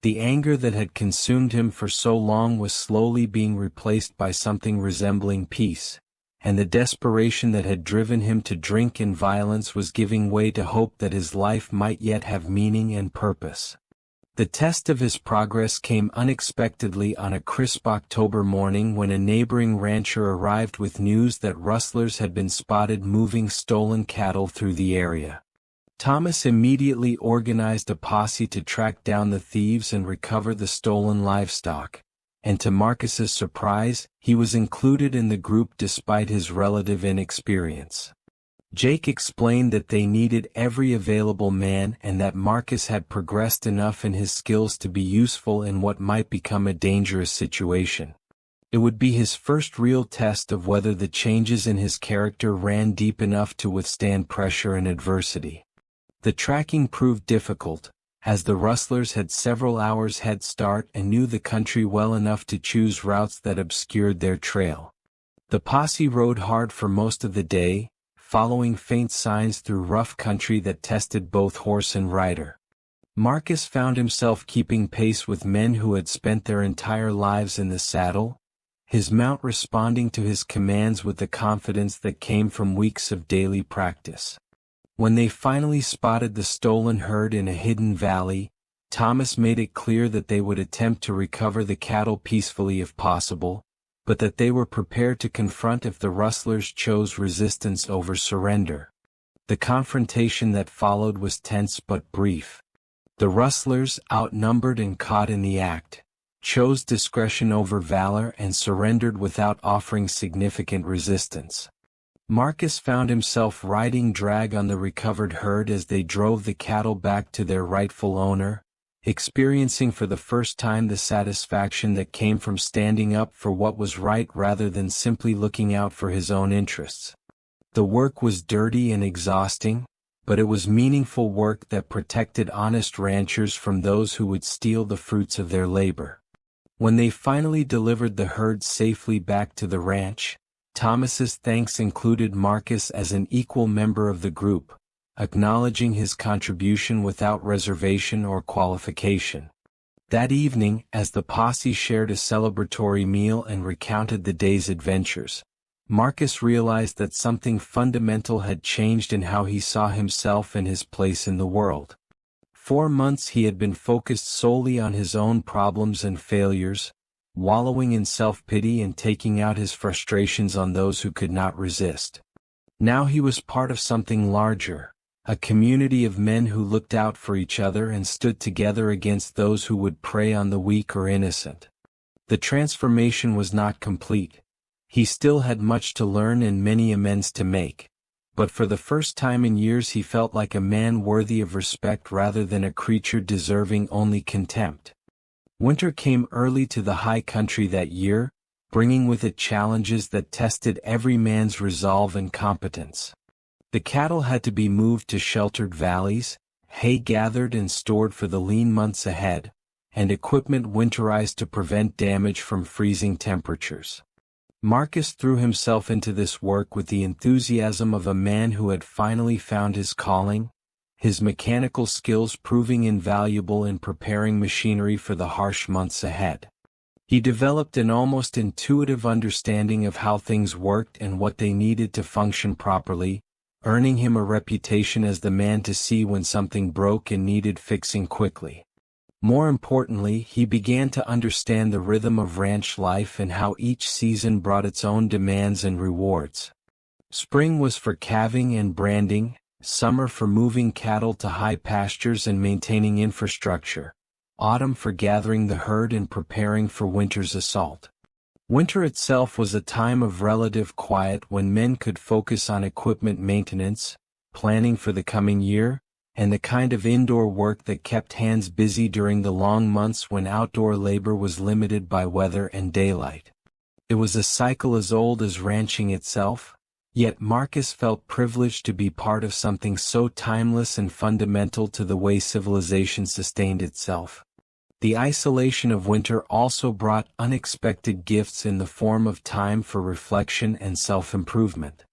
Speaker 1: The anger that had consumed him for so long was slowly being replaced by something resembling peace, and the desperation that had driven him to drink and violence was giving way to hope that his life might yet have meaning and purpose. The test of his progress came unexpectedly on a crisp October morning when a neighboring rancher arrived with news that rustlers had been spotted moving stolen cattle through the area. Thomas immediately organized a posse to track down the thieves and recover the stolen livestock, and to Marcus's surprise, he was included in the group despite his relative inexperience. Jake explained that they needed every available man and that Marcus had progressed enough in his skills to be useful in what might become a dangerous situation. It would be his first real test of whether the changes in his character ran deep enough to withstand pressure and adversity. The tracking proved difficult, as the rustlers had several hours head start and knew the country well enough to choose routes that obscured their trail. The posse rode hard for most of the day, following faint signs through rough country that tested both horse and rider. Marcus found himself keeping pace with men who had spent their entire lives in the saddle, his mount responding to his commands with the confidence that came from weeks of daily practice. When they finally spotted the stolen herd in a hidden valley, Thomas made it clear that they would attempt to recover the cattle peacefully if possible, but that they were prepared to confront if the rustlers chose resistance over surrender. The confrontation that followed was tense but brief. The rustlers, outnumbered and caught in the act, chose discretion over valor and surrendered without offering significant resistance. Marcus found himself riding drag on the recovered herd as they drove the cattle back to their rightful owner, experiencing for the first time the satisfaction that came from standing up for what was right rather than simply looking out for his own interests. The work was dirty and exhausting, but it was meaningful work that protected honest ranchers from those who would steal the fruits of their labor. When they finally delivered the herd safely back to the ranch, Thomas's thanks included Marcus as an equal member of the group, acknowledging his contribution without reservation or qualification. That evening, as the posse shared a celebratory meal and recounted the day's adventures, Marcus realized that something fundamental had changed in how he saw himself and his place in the world. 4 months he had been focused solely on his own problems and failures, wallowing in self-pity and taking out his frustrations on those who could not resist. Now he was part of something larger, a community of men who looked out for each other and stood together against those who would prey on the weak or innocent. The transformation was not complete. He still had much to learn and many amends to make, but for the first time in years he felt like a man worthy of respect rather than a creature deserving only contempt. Winter came early to the high country that year, bringing with it challenges that tested every man's resolve and competence. The cattle had to be moved to sheltered valleys, hay gathered and stored for the lean months ahead, and equipment winterized to prevent damage from freezing temperatures. Marcus threw himself into this work with the enthusiasm of a man who had finally found his calling, his mechanical skills proving invaluable in preparing machinery for the harsh months ahead. He developed an almost intuitive understanding of how things worked and what they needed to function properly, earning him a reputation as the man to see when something broke and needed fixing quickly. More importantly, he began to understand the rhythm of ranch life and how each season brought its own demands and rewards. Spring was for calving and branding, summer for moving cattle to high pastures and maintaining infrastructure, autumn for gathering the herd and preparing for winter's assault. Winter itself was a time of relative quiet when men could focus on equipment maintenance, planning for the coming year, and the kind of indoor work that kept hands busy during the long months when outdoor labor was limited by weather and daylight. It was a cycle as old as ranching itself, yet Marcus felt privileged to be part of something so timeless and fundamental to the way civilization sustained itself. The isolation of winter also brought unexpected gifts in the form of time for reflection and self-improvement.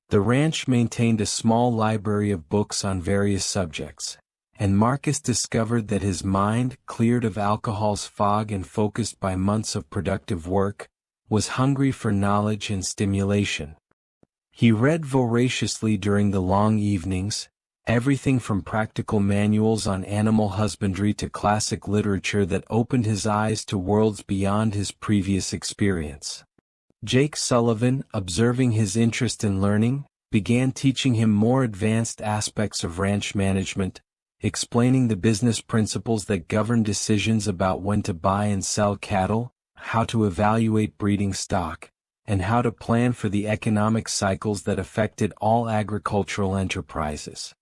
Speaker 1: The ranch maintained a small library of books on various subjects, and Marcus discovered that his mind, cleared of alcohol's fog and focused by months of productive work, was hungry for knowledge and stimulation. He read voraciously during the long evenings, everything from practical manuals on animal husbandry to classic literature that opened his eyes to worlds beyond his previous experience. Jake Sullivan, observing his interest in learning, began teaching him more advanced aspects of ranch management, explaining the business principles that govern decisions about when to buy and sell cattle, how to evaluate breeding stock, and how to plan for the economic cycles that affected all agricultural enterprises.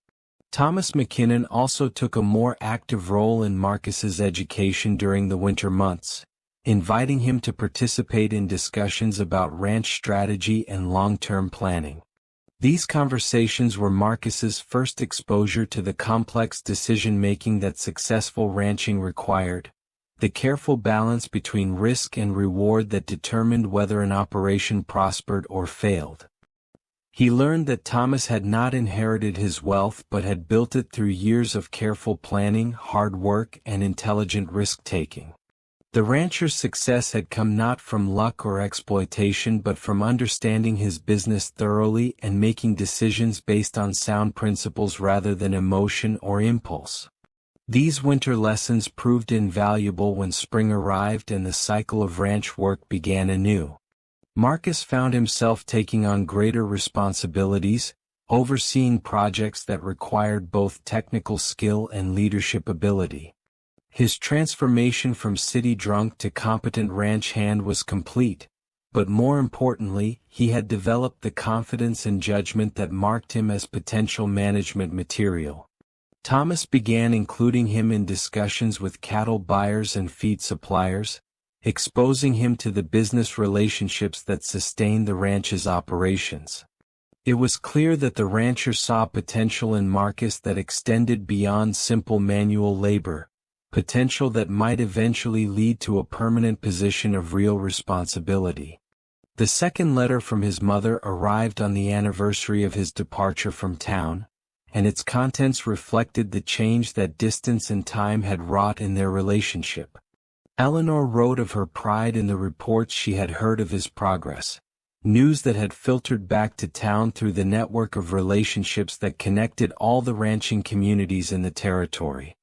Speaker 1: Thomas McKinnon also took a more active role in Marcus's education during the winter months, inviting him to participate in discussions about ranch strategy and long-term planning. These conversations were Marcus's first exposure to the complex decision-making that successful ranching required, the careful balance between risk and reward that determined whether an operation prospered or failed. He learned that Thomas had not inherited his wealth but had built it through years of careful planning, hard work, and intelligent risk-taking. The rancher's success had come not from luck or exploitation but from understanding his business thoroughly and making decisions based on sound principles rather than emotion or impulse. These winter lessons proved invaluable when spring arrived and the cycle of ranch work began anew. Marcus found himself taking on greater responsibilities, overseeing projects that required both technical skill and leadership ability. His transformation from city drunk to competent ranch hand was complete, but more importantly, he had developed the confidence and judgment that marked him as potential management material. Thomas began including him in discussions with cattle buyers and feed suppliers, exposing him to the business relationships that sustained the ranch's operations. It was clear that the rancher saw potential in Marcus that extended beyond simple manual labor, potential that might eventually lead to a permanent position of real responsibility. The second letter from his mother arrived on the anniversary of his departure from town, and its contents reflected the change that distance and time had wrought in their relationship. Eleanor wrote of her pride in the reports she had heard of his progress, news that had filtered back to town through the network of relationships that connected all the ranching communities in the territory.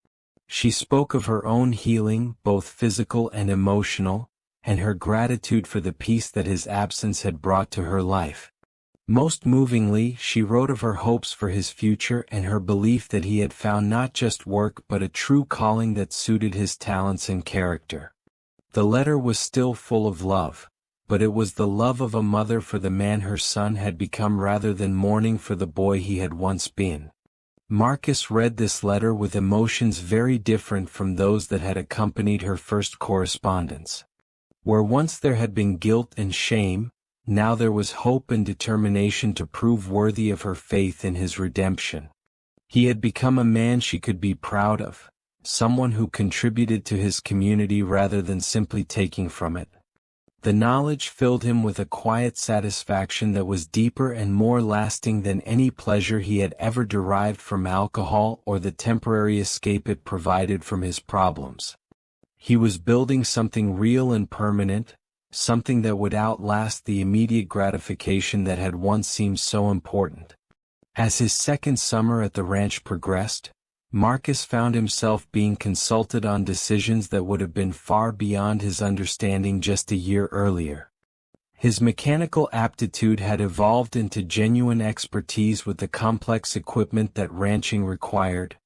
Speaker 1: She spoke of her own healing, both physical and emotional, and her gratitude for the peace that his absence had brought to her life. Most movingly, she wrote of her hopes for his future and her belief that he had found not just work but a true calling that suited his talents and character. The letter was still full of love, but it was the love of a mother for the man her son had become rather than mourning for the boy he had once been. Marcus read this letter with emotions very different from those that had accompanied her first correspondence. Where once there had been guilt and shame, now there was hope and determination to prove worthy of her faith in his redemption. He had become a man she could be proud of, someone who contributed to his community rather than simply taking from it. The knowledge filled him with a quiet satisfaction that was deeper and more lasting than any pleasure he had ever derived from alcohol or the temporary escape it provided from his problems. He was building something real and permanent, something that would outlast the immediate gratification that had once seemed so important. As his second summer at the ranch progressed, Marcus found himself being consulted on decisions that would have been far beyond his understanding just a year earlier. His mechanical aptitude had evolved into genuine expertise with the complex equipment that ranching required,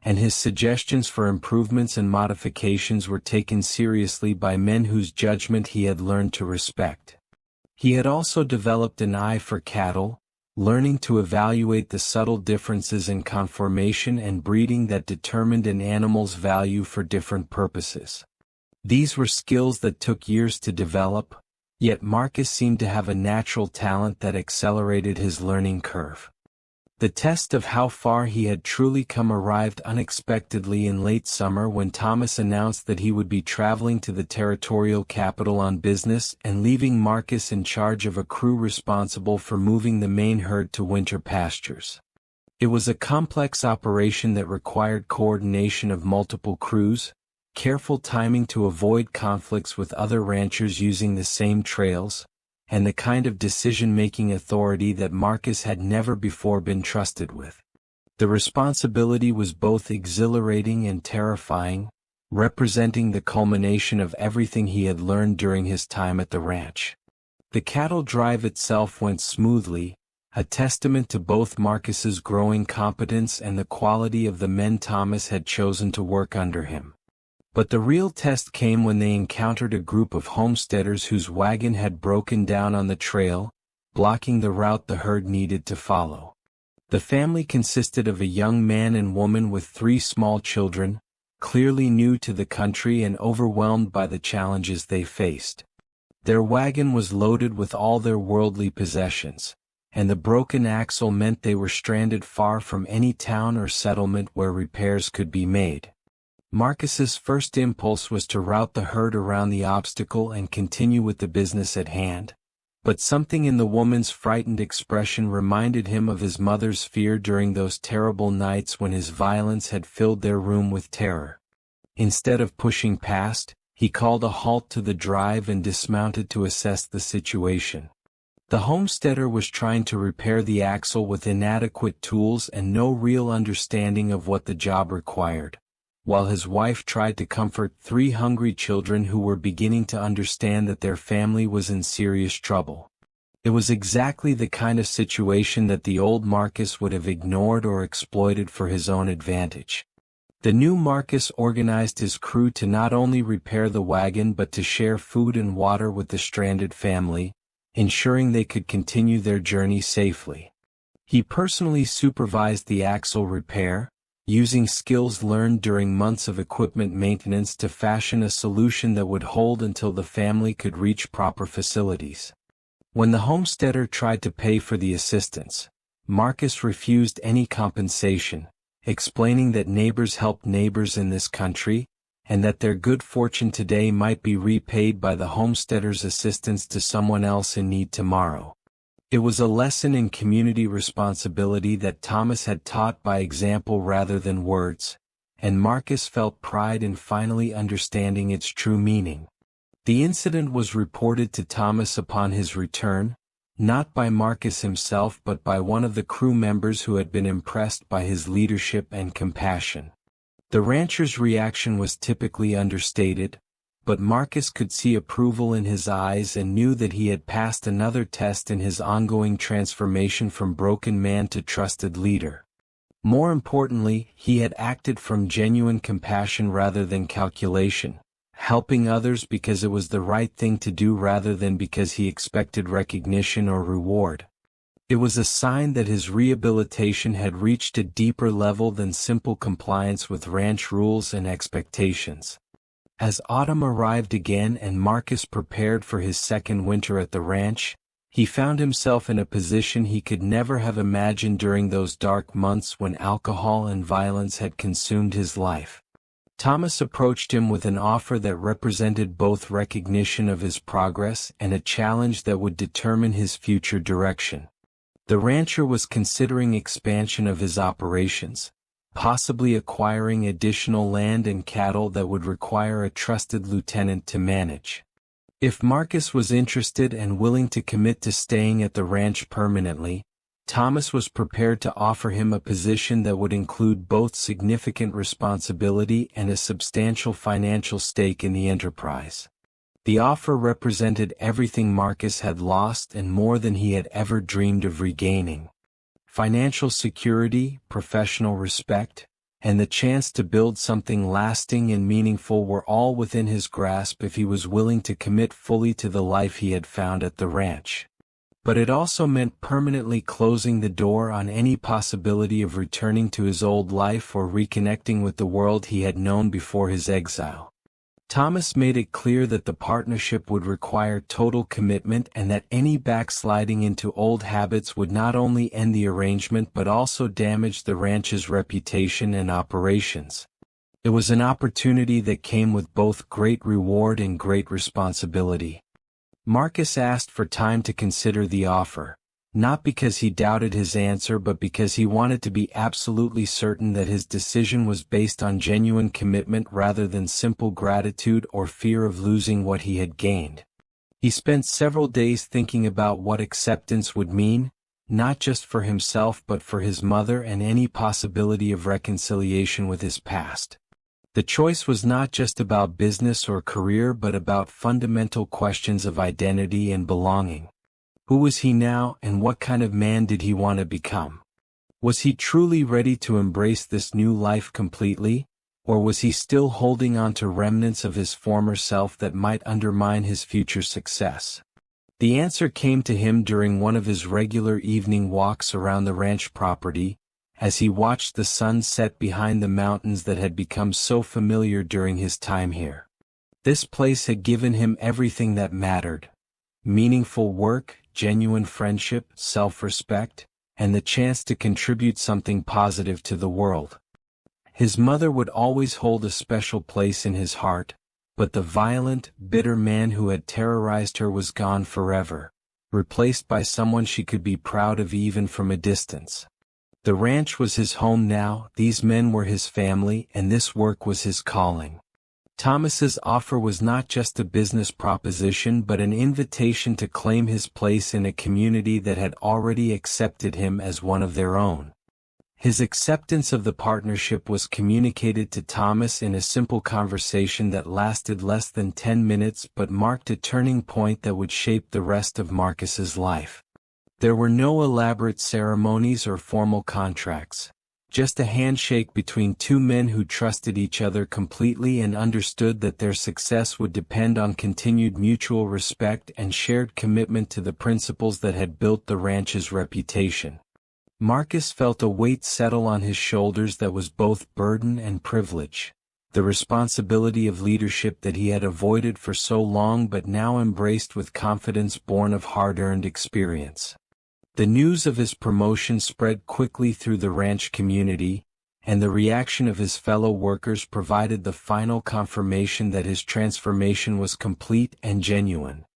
Speaker 1: and his suggestions for improvements and modifications were taken seriously by men whose judgment he had learned to respect. He had also developed an eye for cattle, learning to evaluate the subtle differences in conformation and breeding that determined an animal's value for different purposes. These were skills that took years to develop, yet Marcus seemed to have a natural talent that accelerated his learning curve. The test of how far he had truly come arrived unexpectedly in late summer when Thomas announced that he would be traveling to the territorial capital on business and leaving Marcus in charge of a crew responsible for moving the main herd to winter pastures. It was a complex operation that required coordination of multiple crews, careful timing to avoid conflicts with other ranchers using the same trails, and the kind of decision-making authority that Marcus had never before been trusted with. The responsibility was both exhilarating and terrifying, representing the culmination of everything he had learned during his time at the ranch. The cattle drive itself went smoothly, a testament to both Marcus's growing competence and the quality of the men Thomas had chosen to work under him. But the real test came when they encountered a group of homesteaders whose wagon had broken down on the trail, blocking the route the herd needed to follow. The family consisted of a young man and woman with 3 small children, clearly new to the country and overwhelmed by the challenges they faced. Their wagon was loaded with all their worldly possessions, and the broken axle meant they were stranded far from any town or settlement where repairs could be made. Marcus's first impulse was to route the herd around the obstacle and continue with the business at hand. But something in the woman's frightened expression reminded him of his mother's fear during those terrible nights when his violence had filled their room with terror. Instead of pushing past, he called a halt to the drive and dismounted to assess the situation. The homesteader was trying to repair the axle with inadequate tools and no real understanding of what the job required, while his wife tried to comfort 3 hungry children who were beginning to understand that their family was in serious trouble. It was exactly the kind of situation that the old Marcus would have ignored or exploited for his own advantage. The new Marcus organized his crew to not only repair the wagon but to share food and water with the stranded family, ensuring they could continue their journey safely. He personally supervised the axle repair, using skills learned during months of equipment maintenance to fashion a solution that would hold until the family could reach proper facilities. When the homesteader tried to pay for the assistance, Marcus refused any compensation, explaining that neighbors helped neighbors in this country, and that their good fortune today might be repaid by the homesteader's assistance to someone else in need tomorrow. It was a lesson in community responsibility that Thomas had taught by example rather than words, and Marcus felt pride in finally understanding its true meaning. The incident was reported to Thomas upon his return, not by Marcus himself but by one of the crew members who had been impressed by his leadership and compassion. The rancher's reaction was typically understated, but Marcus could see approval in his eyes and knew that he had passed another test in his ongoing transformation from broken man to trusted leader. More importantly, he had acted from genuine compassion rather than calculation, helping others because it was the right thing to do rather than because he expected recognition or reward. It was a sign that his rehabilitation had reached a deeper level than simple compliance with ranch rules and expectations. As autumn arrived again and Marcus prepared for his second winter at the ranch, he found himself in a position he could never have imagined during those dark months when alcohol and violence had consumed his life. Thomas approached him with an offer that represented both recognition of his progress and a challenge that would determine his future direction. The rancher was considering expansion of his operations, possibly acquiring additional land and cattle that would require a trusted lieutenant to manage. If Marcus was interested and willing to commit to staying at the ranch permanently, Thomas was prepared to offer him a position that would include both significant responsibility and a substantial financial stake in the enterprise. The offer represented everything Marcus had lost and more than he had ever dreamed of regaining. Financial security, professional respect, and the chance to build something lasting and meaningful were all within his grasp if he was willing to commit fully to the life he had found at the ranch. But it also meant permanently closing the door on any possibility of returning to his old life or reconnecting with the world he had known before his exile. Thomas made it clear that the partnership would require total commitment and that any backsliding into old habits would not only end the arrangement but also damage the ranch's reputation and operations. It was an opportunity that came with both great reward and great responsibility. Marcus asked for time to consider the offer, not because he doubted his answer but because he wanted to be absolutely certain that his decision was based on genuine commitment rather than simple gratitude or fear of losing what he had gained. He spent several days thinking about what acceptance would mean, not just for himself but for his mother and any possibility of reconciliation with his past. The choice was not just about business or career but about fundamental questions of identity and belonging. Who was he now and what kind of man did he want to become? Was he truly ready to embrace this new life completely, Or was he still holding on to remnants of his former self that might undermine his future success? The answer came to him during one of his regular evening walks around the ranch property, as he watched the sun set behind the mountains that had become so familiar during his time here. This place had given him everything that mattered: meaningful work, genuine friendship, self-respect, and the chance to contribute something positive to the world. His mother would always hold a special place in his heart, but the violent, bitter man who had terrorized her was gone forever, replaced by someone she could be proud of even from a distance. The ranch was his home now, these men were his family, and this work was his calling. Thomas's offer was not just a business proposition but an invitation to claim his place in a community that had already accepted him as one of their own. His acceptance of the partnership was communicated to Thomas in a simple conversation that lasted less than 10 minutes but marked a turning point that would shape the rest of Marcus's life. There were no elaborate ceremonies or formal contracts, just a handshake between two men who trusted each other completely and understood that their success would depend on continued mutual respect and shared commitment to the principles that had built the ranch's reputation. Marcus felt a weight settle on his shoulders that was both burden and privilege, the responsibility of leadership that he had avoided for so long but now embraced with confidence born of hard-earned experience. The news of his promotion spread quickly through the ranch community, and the reaction of his fellow workers provided the final confirmation that his transformation was complete and genuine.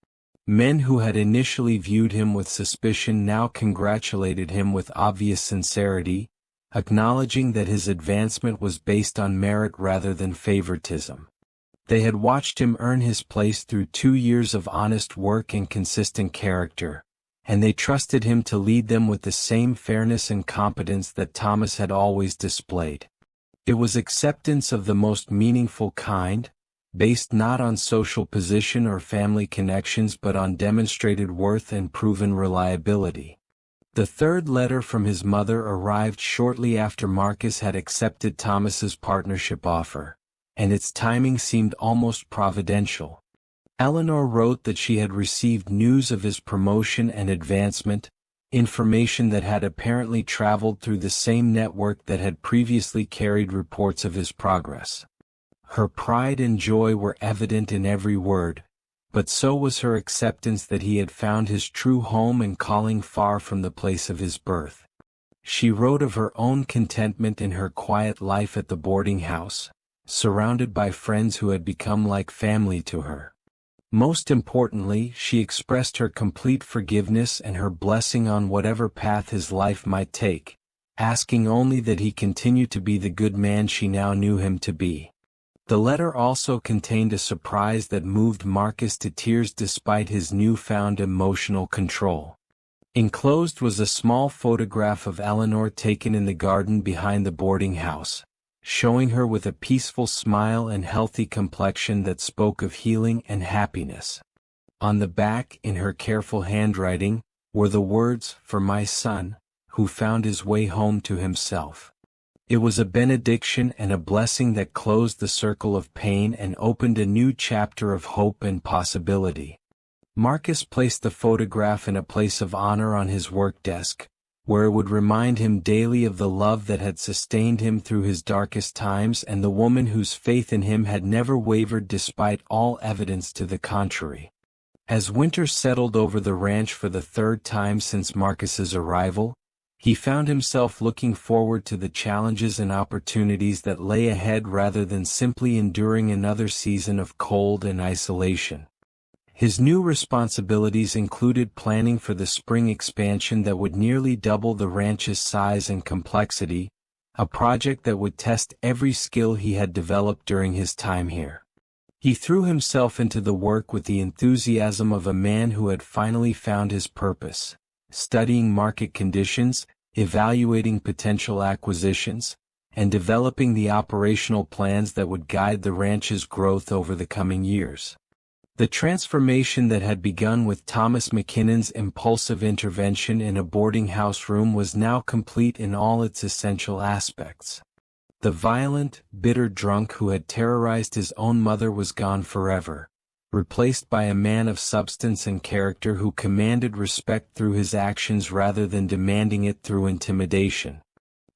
Speaker 1: Men who had initially viewed him with suspicion now congratulated him with obvious sincerity, acknowledging that his advancement was based on merit rather than favoritism. They had watched him earn his place through 2 years of honest work and consistent character, and they trusted him to lead them with the same fairness and competence that Thomas had always displayed. It was acceptance of the most meaningful kind, based not on social position or family connections but on demonstrated worth and proven reliability. The third letter from his mother arrived shortly after Marcus had accepted Thomas's partnership offer, and its timing seemed almost providential. Eleanor wrote that she had received news of his promotion and advancement, information that had apparently traveled through the same network that had previously carried reports of his progress. Her pride and joy were evident in every word, but so was her acceptance that he had found his true home and calling far from the place of his birth. She wrote of her own contentment in her quiet life at the boarding house, surrounded by friends who had become like family to her. Most importantly, she expressed her complete forgiveness and her blessing on whatever path his life might take, asking only that he continue to be the good man she now knew him to be. The letter also contained a surprise that moved Marcus to tears despite his newfound emotional control. Enclosed was a small photograph of Eleanor taken in the garden behind the boarding house, showing her with a peaceful smile and healthy complexion that spoke of healing and happiness. On the back, in her careful handwriting, were the words, "For my son, who found his way home to himself." It was a benediction and a blessing that closed the circle of pain and opened a new chapter of hope and possibility. Marcus placed the photograph in a place of honor on his work desk, where it would remind him daily of the love that had sustained him through his darkest times and the woman whose faith in him had never wavered despite all evidence to the contrary. As winter settled over the ranch for the third time since Marcus's arrival, he found himself looking forward to the challenges and opportunities that lay ahead rather than simply enduring another season of cold and isolation. His new responsibilities included planning for the spring expansion that would nearly double the ranch's size and complexity, a project that would test every skill he had developed during his time here. He threw himself into the work with the enthusiasm of a man who had finally found his purpose, studying market conditions, evaluating potential acquisitions, and developing the operational plans that would guide the ranch's growth over the coming years. The transformation that had begun with Thomas McKinnon's impulsive intervention in a boarding house room was now complete in all its essential aspects. The violent, bitter drunk who had terrorized his own mother was gone forever, replaced by a man of substance and character who commanded respect through his actions rather than demanding it through intimidation.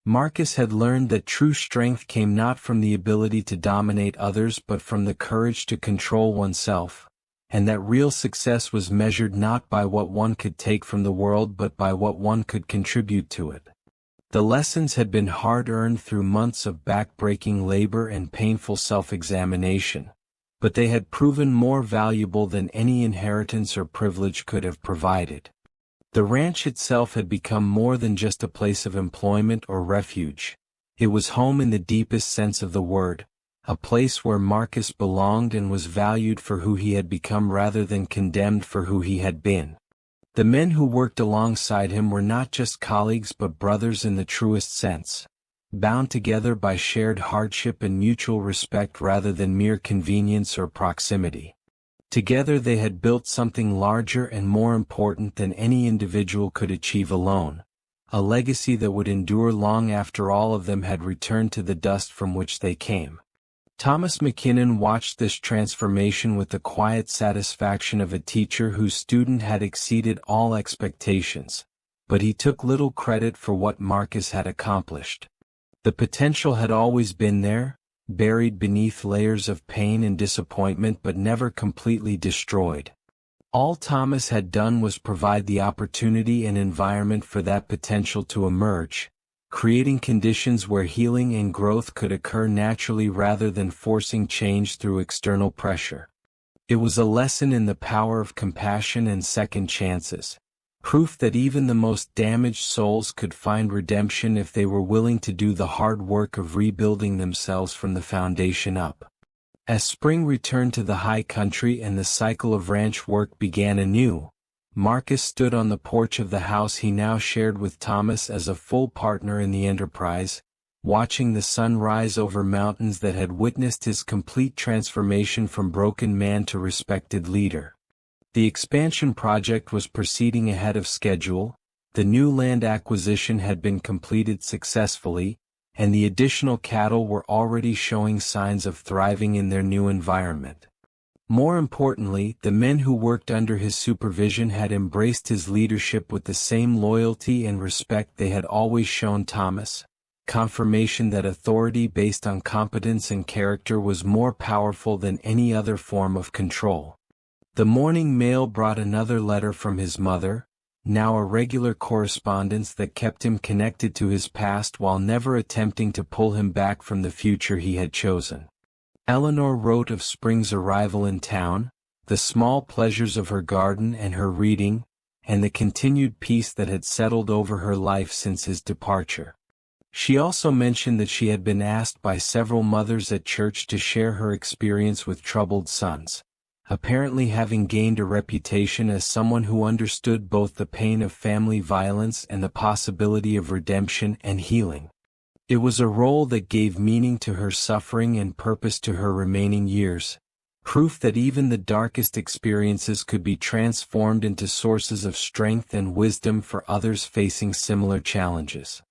Speaker 1: Marcus had learned that true strength came not from the ability to dominate others but from the courage to control oneself, and that real success was measured not by what one could take from the world but by what one could contribute to it. The lessons had been hard-earned through months of back-breaking labor and painful self-examination, but they had proven more valuable than any inheritance or privilege could have provided. The ranch itself had become more than just a place of employment or refuge. It was home in the deepest sense of the word, a place where Marcus belonged and was valued for who he had become rather than condemned for who he had been. The men who worked alongside him were not just colleagues but brothers in the truest sense, bound together by shared hardship and mutual respect rather than mere convenience or proximity. Together they had built something larger and more important than any individual could achieve alone, a legacy that would endure long after all of them had returned to the dust from which they came. Thomas McKinnon watched this transformation with the quiet satisfaction of a teacher whose student had exceeded all expectations, but he took little credit for what Marcus had accomplished. The potential had always been there, buried beneath layers of pain and disappointment but never completely destroyed. All Thomas had done was provide the opportunity and environment for that potential to emerge, creating conditions where healing and growth could occur naturally rather than forcing change through external pressure. It was a lesson in the power of compassion and second chances, proof that even the most damaged souls could find redemption if they were willing to do the hard work of rebuilding themselves from the foundation up. As spring returned to the high country and the cycle of ranch work began anew, Marcus stood on the porch of the house he now shared with Thomas as a full partner in the enterprise, watching the sun rise over mountains that had witnessed his complete transformation from broken man to respected leader. The expansion project was proceeding ahead of schedule, the new land acquisition had been completed successfully, and the additional cattle were already showing signs of thriving in their new environment. More importantly, the men who worked under his supervision had embraced his leadership with the same loyalty and respect they had always shown Thomas, confirmation that authority based on competence and character was more powerful than any other form of control. The morning mail brought another letter from his mother, now a regular correspondence that kept him connected to his past while never attempting to pull him back from the future he had chosen. Eleanor wrote of spring's arrival in town, the small pleasures of her garden and her reading, and the continued peace that had settled over her life since his departure. She also mentioned that she had been asked by several mothers at church to share her experience with troubled sons, apparently having gained a reputation as someone who understood both the pain of family violence and the possibility of redemption and healing. It was a role that gave meaning to her suffering and purpose to her remaining years, proof that even the darkest experiences could be transformed into sources of strength and wisdom for others facing similar challenges.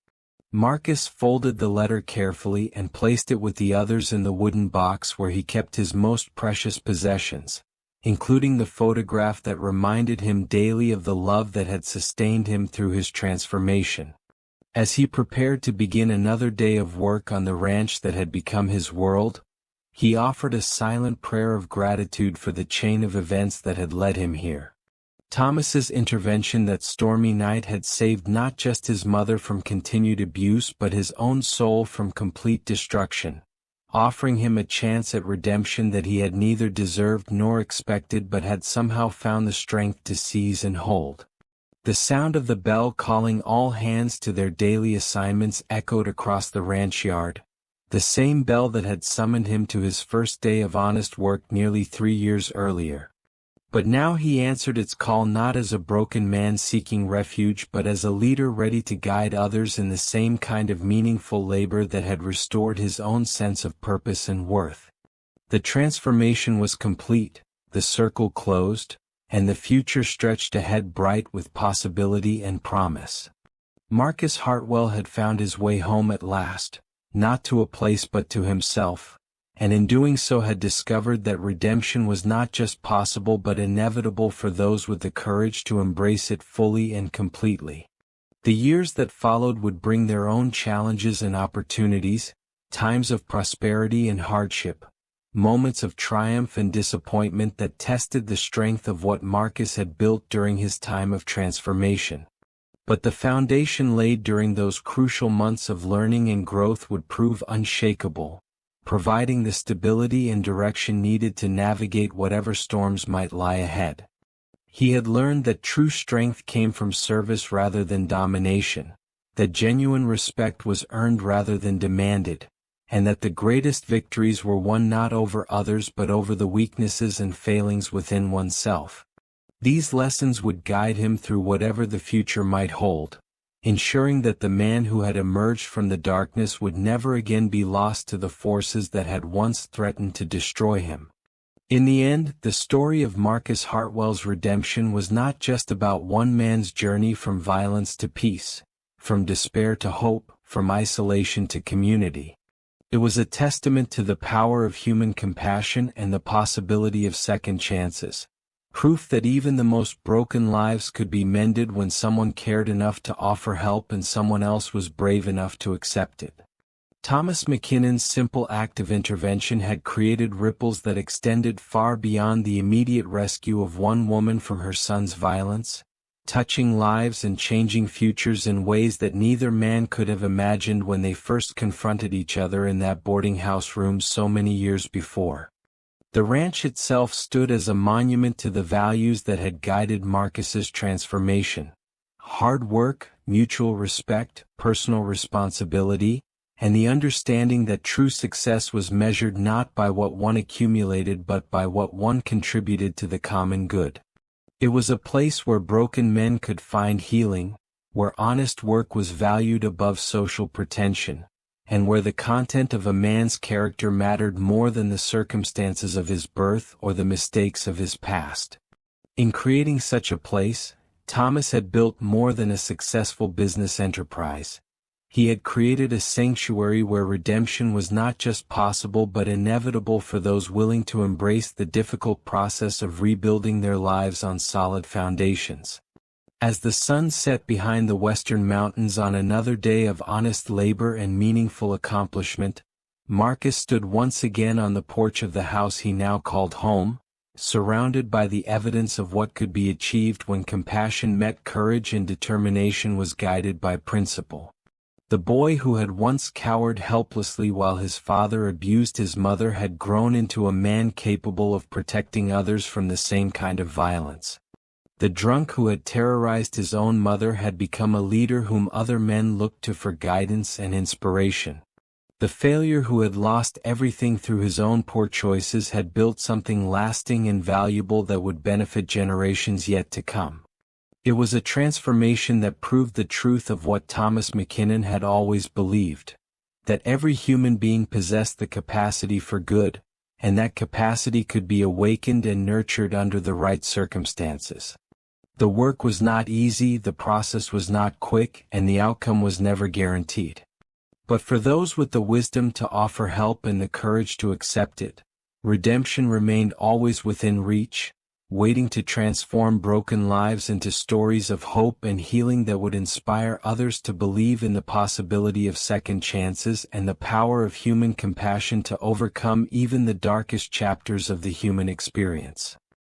Speaker 1: Marcus folded the letter carefully and placed it with the others in the wooden box where he kept his most precious possessions, including the photograph that reminded him daily of the love that had sustained him through his transformation. As he prepared to begin another day of work on the ranch that had become his world, he offered a silent prayer of gratitude for the chain of events that had led him here. Thomas's intervention that stormy night had saved not just his mother from continued abuse but his own soul from complete destruction, offering him a chance at redemption that he had neither deserved nor expected but had somehow found the strength to seize and hold. The sound of the bell calling all hands to their daily assignments echoed across the ranch yard, the same bell that had summoned him to his first day of honest work nearly 3 years earlier. But now he answered its call not as a broken man seeking refuge but as a leader ready to guide others in the same kind of meaningful labor that had restored his own sense of purpose and worth. The transformation was complete, the circle closed, and the future stretched ahead bright with possibility and promise. Marcus Hartwell had found his way home at last, not to a place but to himself, and in doing so had discovered that redemption was not just possible but inevitable for those with the courage to embrace it fully and completely. The years that followed would bring their own challenges and opportunities, times of prosperity and hardship, moments of triumph and disappointment that tested the strength of what Marcus had built during his time of transformation. But the foundation laid during those crucial months of learning and growth would prove unshakable, providing the stability and direction needed to navigate whatever storms might lie ahead. He had learned that true strength came from service rather than domination, that genuine respect was earned rather than demanded, and that the greatest victories were won not over others but over the weaknesses and failings within oneself. These lessons would guide him through whatever the future might hold, ensuring that the man who had emerged from the darkness would never again be lost to the forces that had once threatened to destroy him. In the end, the story of Marcus Hartwell's redemption was not just about one man's journey from violence to peace, from despair to hope, from isolation to community. It was a testament to the power of human compassion and the possibility of second chances. Proof that even the most broken lives could be mended when someone cared enough to offer help and someone else was brave enough to accept it. Thomas McKinnon's simple act of intervention had created ripples that extended far beyond the immediate rescue of one woman from her son's violence, touching lives and changing futures in ways that neither man could have imagined when they first confronted each other in that boarding house room so many years before. The ranch itself stood as a monument to the values that had guided Marcus's transformation: hard work, mutual respect, personal responsibility, and the understanding that true success was measured not by what one accumulated but by what one contributed to the common good. It was a place where broken men could find healing, where honest work was valued above social pretension, and where the content of a man's character mattered more than the circumstances of his birth or the mistakes of his past. In creating such a place, Thomas had built more than a successful business enterprise. He had created a sanctuary where redemption was not just possible but inevitable for those willing to embrace the difficult process of rebuilding their lives on solid foundations. As the sun set behind the western mountains on another day of honest labor and meaningful accomplishment, Marcus stood once again on the porch of the house he now called home, surrounded by the evidence of what could be achieved when compassion met courage and determination was guided by principle. The boy who had once cowered helplessly while his father abused his mother had grown into a man capable of protecting others from the same kind of violence. The drunk who had terrorized his own mother had become a leader whom other men looked to for guidance and inspiration. The failure who had lost everything through his own poor choices had built something lasting and valuable that would benefit generations yet to come. It was a transformation that proved the truth of what Thomas McKinnon had always believed: that every human being possessed the capacity for good, and that capacity could be awakened and nurtured under the right circumstances. The work was not easy, the process was not quick, and the outcome was never guaranteed. But for those with the wisdom to offer help and the courage to accept it, redemption remained always within reach, waiting to transform broken lives into stories of hope and healing that would inspire others to believe in the possibility of second chances and the power of human compassion to overcome even the darkest chapters of the human experience.